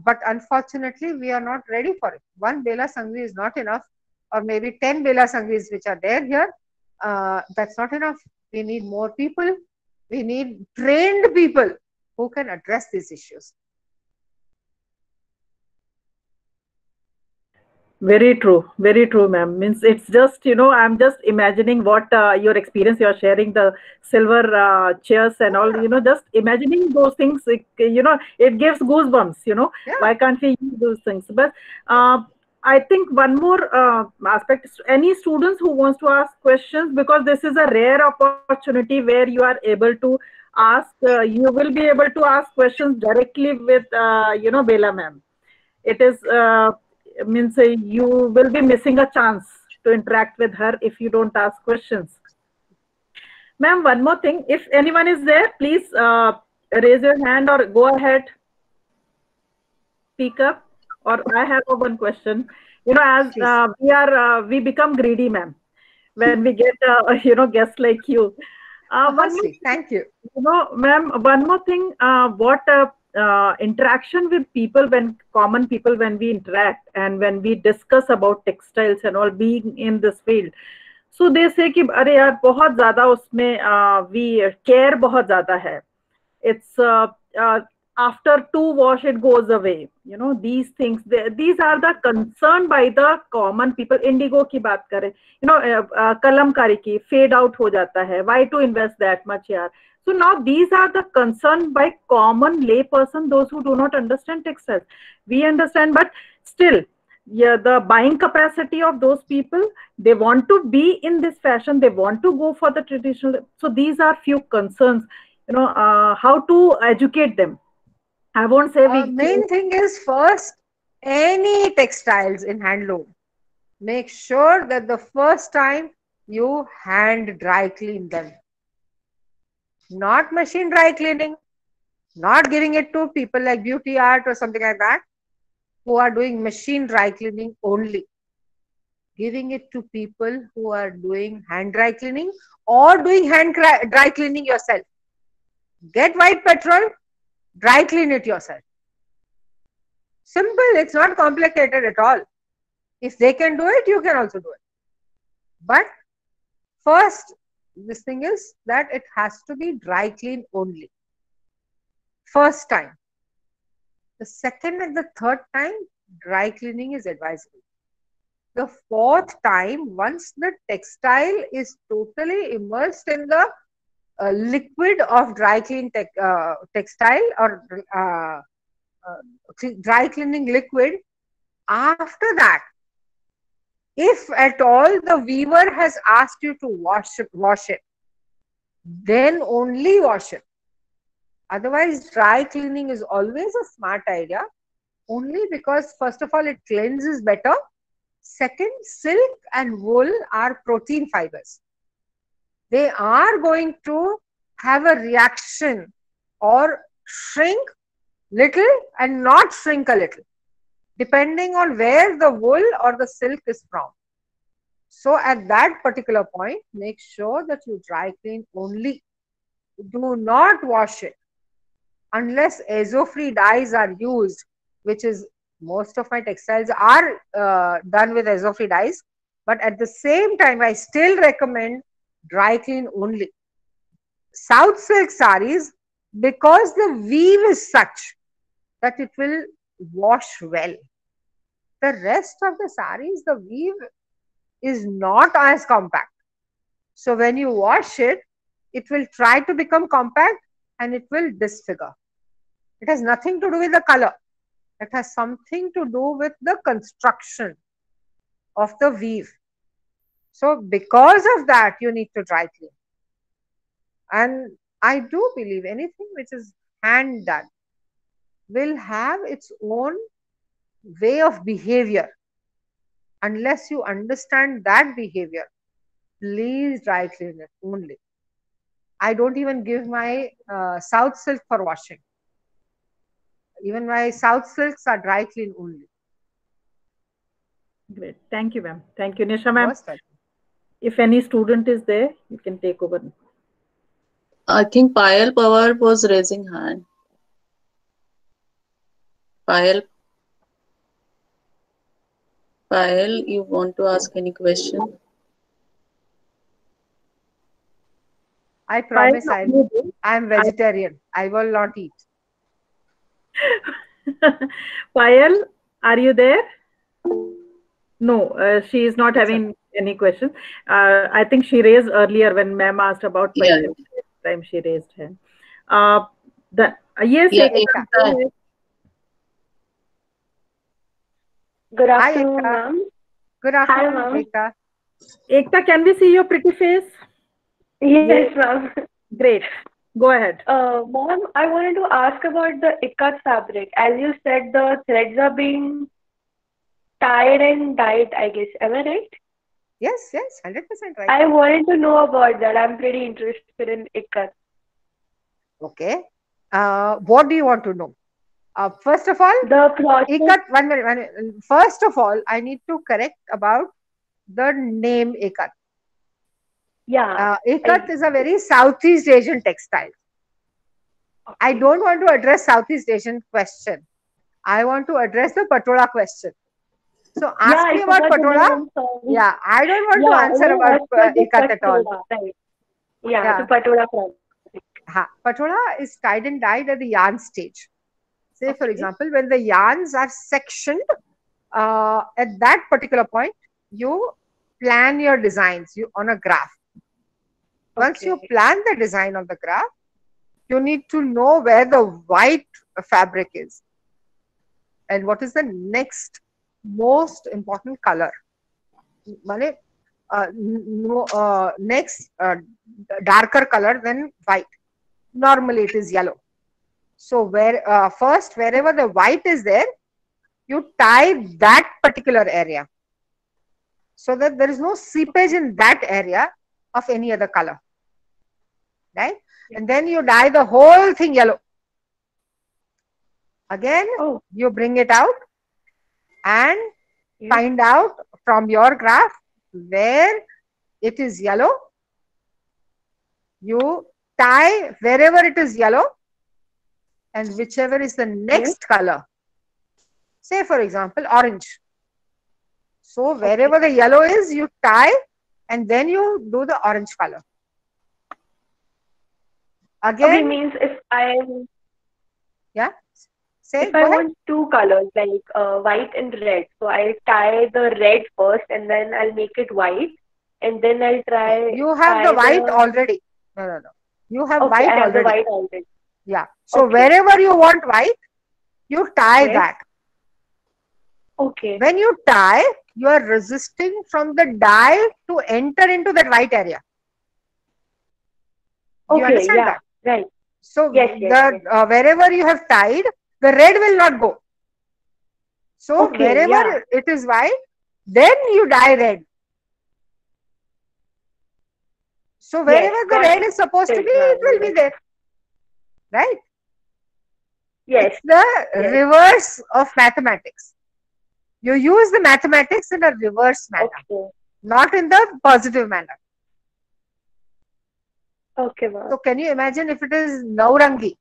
But unfortunately, we are not ready for it. One Bela Sangvi is not enough, or maybe 10 Bela Sangvis which are there here. That's not enough. We need more people. We need trained people who can address these issues. Very true, ma'am. Means it's just, I'm just imagining what your experience you're sharing, the silver chairs and all, just imagining those things, it gives goosebumps, Yeah. Why can't we use those things? But I think one more aspect, any students who wants to ask questions, because this is a rare opportunity where you are able to ask, you will be able to ask questions directly with, Bela ma'am. It is, means you will be missing a chance to interact with her if you don't ask questions. Ma'am, one more thing. If anyone is there, please raise your hand or go ahead, speak up. Or I have one question. You know, as Please. we become greedy, ma'am, when we get guests like you. One more, Thank you. ma'am, one more thing. What interaction with people, when common people, when we interact and when we discuss about textiles and all, being in this field. So they say कि अरे यार बहुत ज्यादा उसमें we care बहुत ज्यादा है. It's after two wash it goes away. You know, these things, these are the concern by the common people. Indigo की बात करें, कलमकारी की fade out हो जाता है. Why to invest that much यार? So now these are the concern by common lay person, those who do not understand textiles. We understand, but still, yeah, the buying capacity of those people, they want to be in this fashion, they want to go for the traditional. So these are few concerns, how to educate them. I won't say main thing is, first, any textiles in handloom, make sure that the first time you hand dry clean them. Not machine dry cleaning, not giving it to people like Beauty Art or something like that, who are doing machine dry cleaning only. Giving it to people who are doing hand dry cleaning or doing hand dry cleaning yourself. Get white petrol, dry clean it yourself. Simple, it's not complicated at all. If they can do it, you can also do it. But first, this thing is that it has to be dry clean only. First time. The second and the third time, dry cleaning is advisable. The fourth time, once the textile is totally immersed in the liquid of dry clean textile or dry cleaning liquid, after that, if at all the weaver has asked you to wash it, then only wash it. Otherwise, dry cleaning is always a smart idea, only because first of all, it cleanses better. Second, silk and wool are protein fibers. They are going to have a reaction or shrink little and not shrink a little, depending on where the wool or the silk is from. So at that particular point, make sure that you dry clean only. Do not wash it. Unless azo-free dyes are used, which is most of my textiles are done with azo-free dyes. But at the same time, I still recommend dry clean only. South silk sarees, because the weave is such that it will wash well. The rest of the sarees, the weave is not as compact. So when you wash it, it will try to become compact and it will disfigure. It has nothing to do with the color. It has something to do with the construction of the weave. So because of that, you need to dry clean. And I do believe anything which is hand done will have its own way of behavior. Unless you understand that behavior, please dry clean it only. I don't even give my South silk for washing. Even my South silks are dry clean only. Great. Thank you, ma'am. Thank you, Nisha, ma'am. If any student is there, you can take over. I think Payal Pawar was raising hand. Payal, you want to ask any question? I promise I am vegetarian. I will not eat. Payal, are you there? No, she is not having any questions. I think she raised earlier when ma'am asked about question. Time she raised hand. Yes, Ekta. Good afternoon, ma'am. Good afternoon, Ekta. Ekta, can we see your pretty face? Yes, ma'am. Great. Go ahead. Ma'am, I wanted to ask about the ikat fabric. As you said, the threads are being tied and dyed, I guess. Am I right? Yes, 100% right. I wanted to know about that. I'm pretty interested in ikat. Okay. What do you want to know? First of all, The process. ikat, one minute. First of all, I need to correct about the name ikat. Yeah. Ikat is a very Southeast Asian textile. I don't want to address Southeast Asian question. I want to address the patola question. So ask Yeah, me I about forgot the patola. name, sorry. Yeah, I don't want to Yeah, answer I about asked the ikat at all. patola, right. Yeah, Yeah. the patola fabric. Patola is tied and dyed at the yarn stage. Say, for Okay. example, when the yarns are sectioned, at that particular point, you plan your designs on a graph. Once you Okay. plan the design of the graph, you need to know where the white fabric is and what is the next most important color. Next darker color than white. Normally it is yellow. So first, wherever the white is there, you tie that particular area so that there is no seepage in that area of any other color, right? And then you dye the whole thing yellow. Again, you bring it out and find out from your graph where it is yellow. You tie wherever it is yellow and whichever is the next color. Say, for example, orange. So wherever the yellow is, you tie and then you do the orange color. Again. Okay, means if I want two colors like white and red, so I tie the red first and then I'll make it white and then I'll try. You have the white already. No. You have white I have already. the white already. Yeah. So wherever you want white, you tie that. Okay. When you tie, you are resisting from the dye to enter into that white area. You understand that? Right. So wherever you have tied, the red will not go. So wherever it is white, then you dye red. So wherever the red is supposed to be, it will be there. Right? Yes. It's the reverse of mathematics. You use the mathematics in a reverse manner, not in the positive manner. Okay, ma'am. So can you imagine if it is Naurangi?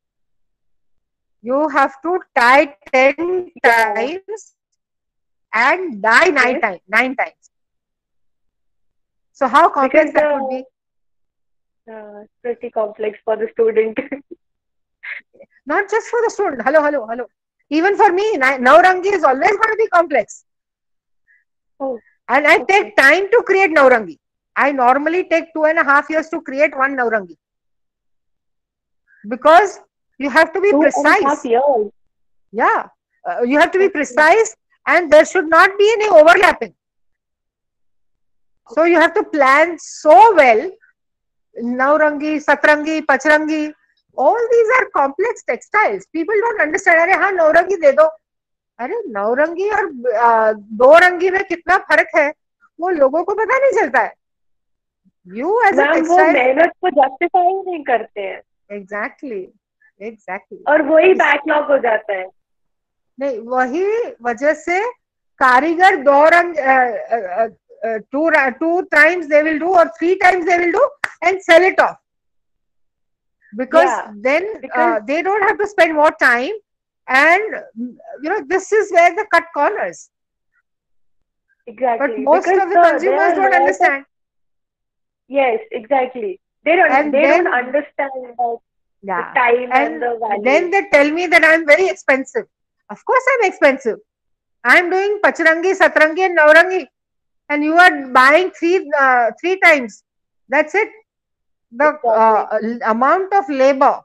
You have to tie 10 times and dye 9 times. So how complex that would be? Pretty complex for the student. Not just for the student. Hello. Even for me, Naurangi is always going to be complex. And I take time to create Naurangi. I normally take 2.5 years to create one Naurangi. Because you have to be precise. 2.5 years. Yeah. You have to be precise and there should not be any overlapping. So you have to plan so well. Naurangi, Satrangi, Pachrangi, all these are complex textiles. People don't understand. अरे हाँ नौरंगी दे दो. अरे नौरंगी और दो रंगी में कितना फर्क है वो लोगों को पता नहीं चलता है. You as a textile. वो मेहनत को justify ही नहीं करते हैं. Exactly. और वही बैकलॉग हो जाता है. नहीं वही वजह से कारीगर दो रंग two times they will do or 3 times they will do and sell it off. Because then they don't have to spend more time and this is where the cut corners. Exactly. But most of the consumers don't understand. Yes, exactly. They don't understand about the time and the value. Then they tell me that I'm very expensive. Of course I'm expensive. I'm doing Pachrangi, Satrangi and Naurangi. And you are buying three times. That's it. The amount of labor,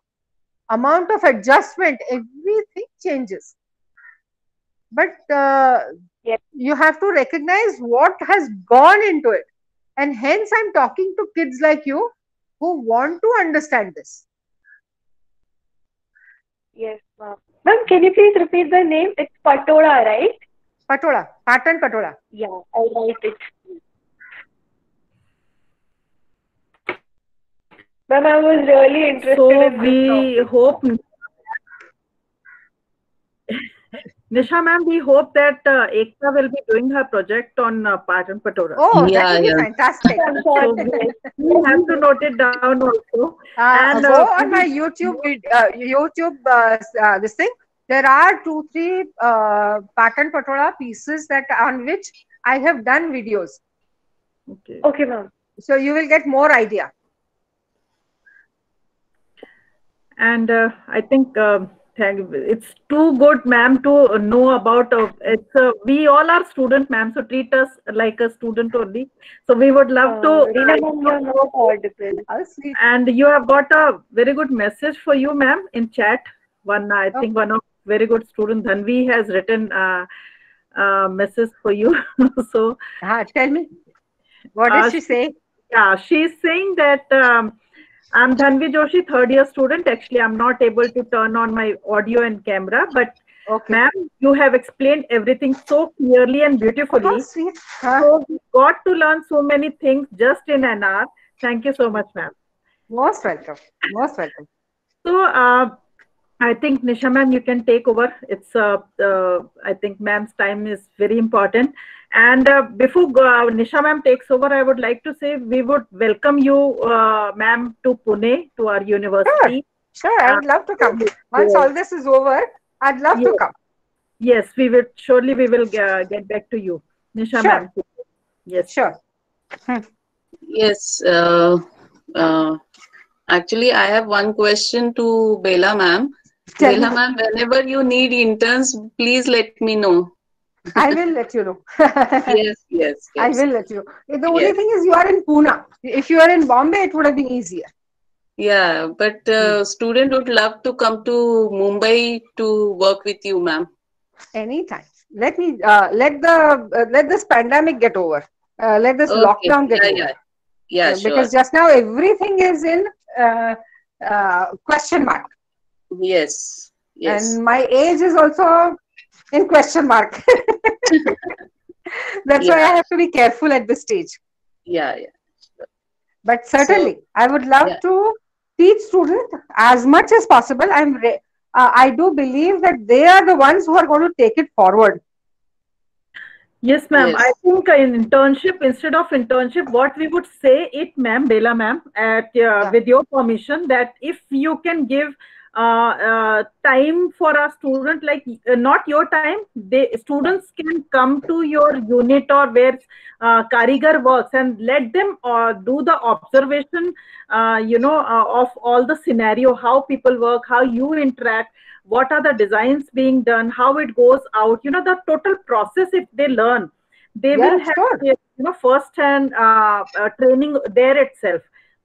amount of adjustment, everything changes. But you have to recognize what has gone into it. And hence I'm talking to kids like you who want to understand this. Yes, ma'am. Ma'am, can you please repeat the name? It's Patola, right? Patola, Patan Patola. Yeah, I write it. Ma'am, I was really interested So in this we topic. hope, Nisha ma'am, we hope that Ekta will be doing her project on Patan Patora. Oh, that Yeah, would be yeah. fantastic. I'm sure, So yes. we have to note it down also. And Go we on my will YouTube, this thing. There are 2, 3 pattern patola pieces that on which I have done videos. okay. Okay, ma'am. So you will get more idea. And I think it's too good, ma'am, to know about. We all are student, ma'am, so treat us like a student only. So we would love to. Reena ma'am, you are not audible. How sweet. And you have got a very good message for you, ma'am, in chat. I Oh, think one of very good student Dhanvi has written message for you. So tell me, what did she say? yeah, she's saying that I'm Dhanvi Joshi, third year student. Actually, I'm not able to turn on my audio and camera, but Okay. ma'am, you have explained everything so clearly and How beautifully. sweet. So we got to learn so many things just in an hour. Thank you so much, ma'am. Most welcome. Most welcome. So I think Nisha ma'am, you can take over. It's I think ma'am's time is very important. And before Nisha ma'am takes over, I would like to say we would welcome you, ma'am, to Pune, to our university. Sure, I would love to come. Once all this is over, I'd love to Yes, come. yes, we will surely we will get back to you, Nisha Sure. ma'am. Yes. Sure. Yes. Actually, I have one question to Bela ma'am. Tell Bela me. ma'am, whenever you need interns, please let me know. I will let you know. Yes, yes, I yes, will let you know. The only yes. thing is you are in Pune. If you are in Bombay, it would have been easier. Yeah, but student would love to come to Mumbai to work with you, ma'am. Anytime. Let me let this pandemic get over. Let this Okay. lockdown get Yeah, over. yeah, yeah, sure. Because just now everything is in question mark. Yes, yes. And my age is also in question mark. That's why I Yeah, have to be careful at this stage. yeah, yeah. But So, certainly, I would love yeah, to teach students as much as possible. I do believe that they are the ones who are going to take it forward. Yes, ma'am. I yes, think in internship, instead of internship, what we would say it, ma'am, Bela ma'am, Yeah. with your permission, that if you can give time for a student, like not your time, students can come to your unit or where Karigar works and let them do the observation, of all the scenario, how people work, how you interact, what are the designs being done, how it goes out, the total process. If they learn, they Yeah, will have sure. first hand training there itself.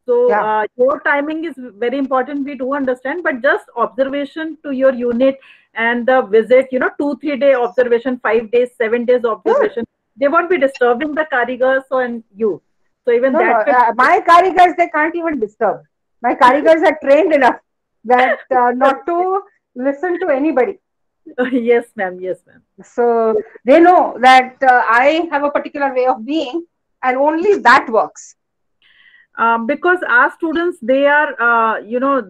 So Yeah. your timing is very important, we do understand, but just observation to your unit and the visit, 2-3 day observation, 5 days, 7 days Sure. observation, they won't be disturbing the karigars and you. So even No, no. that My karigars, they can't even disturb. My karigars are trained enough that not to listen to anybody. yes, ma'am. Yes, ma'am. So they know that I have a particular way of being, and only that works. Because our students, they are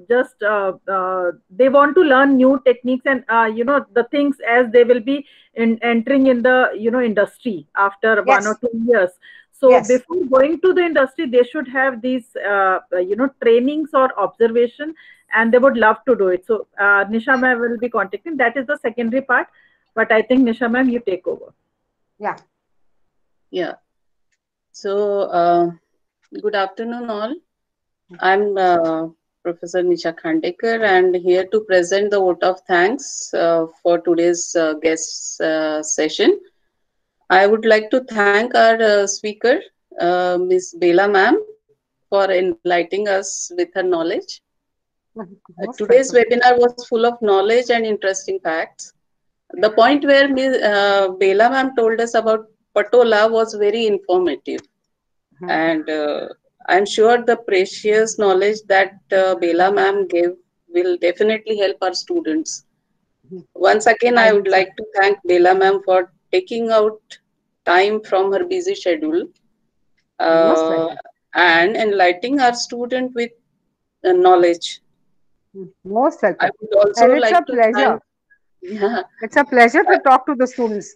just they want to learn new techniques and the things as they will be entering in the industry after 1 or 2 years. So Yes. before going to the industry, they should have these trainings or observation, and they would love to do it. So Nisha ma'am will be contacting, that is the secondary part, but I think Nisha ma'am, you take over. Yeah. yeah. So, good afternoon, all. I'm Professor Nisha Khandekar, and here to present the vote of thanks for today's guest session. I would like to thank our speaker, Ms. Bela ma'am, for enlightening us with her knowledge. Most Today's welcome. webinar was full of knowledge and interesting facts. The point where Ms. Bela ma'am told us about Patola was very informative, and I'm sure the precious knowledge that Bela ma'am gave will definitely help our students. Once again, I I would hope so. like to thank Bela ma'am for taking out time from her busy schedule Most uh, welcome. and enlightening our student with knowledge. Most welcome. I would also And it's like a to pleasure. yeah, It's a pleasure to talk to the students.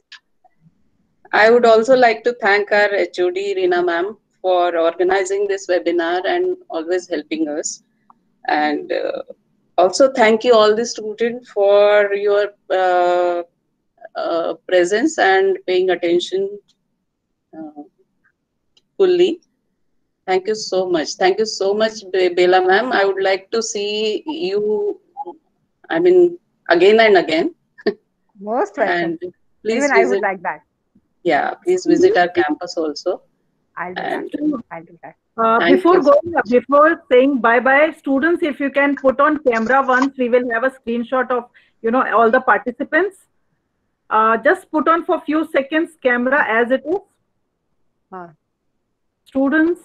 I would also like to thank our HOD Reena ma'am for organizing this webinar and always helping us. And also thank you all the students for your presence and paying attention fully. Thank you so much. Thank you so much, Bela ma'am. I would like to see you, I mean, again and again. Most welcome. And please Even visit. I would like that. Yeah, please visit our campus also. I'll do And that. I'll do that. Before saying bye bye, students, if you can put on camera once, we will have a screenshot of all the participants. Just put on for few seconds camera as it is. Students.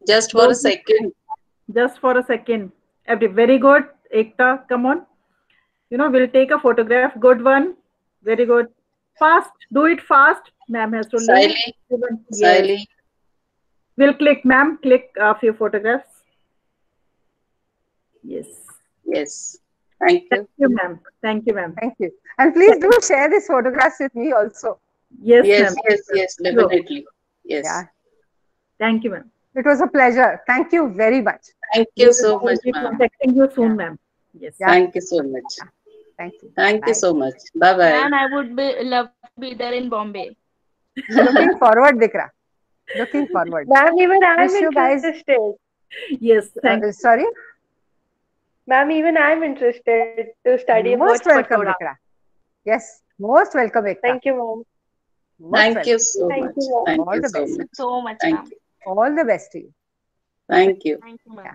Just for a second. Just for a second. Very good. Ekta, come on. We'll take a photograph. Good one. Very good. Fast. Do it fast. Ma'am has to leave. Yes. We'll click, ma'am. Click a few photographs. Yes. Yes. Thank you. Thank you, ma'am. Thank you, ma'am. Thank you. And please do share these photographs with me also. Yes, yes, ma'am. yes, definitely. Yes. Yeah. Thank you, ma'am. It was a pleasure. Thank you very much. Thank you so much, ma'am. Contacting you soon, ma'am. Yes. Yeah. Thank you so much. Yeah. Thank you. Thank you so much. Bye bye. And I would love to be there in Bombay. Looking forward, Dikra. Looking forward. Ma'am, even I'm Wish you guys. interested. Yes, thank you. Sorry? Ma'am, even I'm interested to study and Most watch welcome, Pathoda. Dikra. Yes, most welcome, Ekta. Thank you, ma'am. Thank you so Thank much. you, ma'am. Thank All you the so best. much. So much, Thank ma'am. you. All the best to you. Thank you. Thank you, ma'am. Yeah.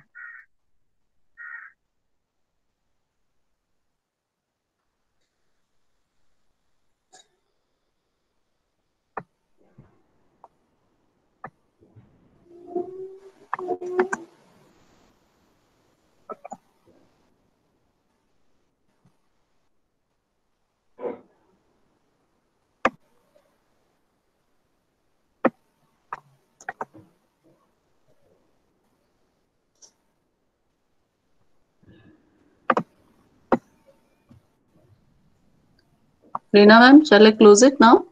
Reena ma'am, shall I close it now?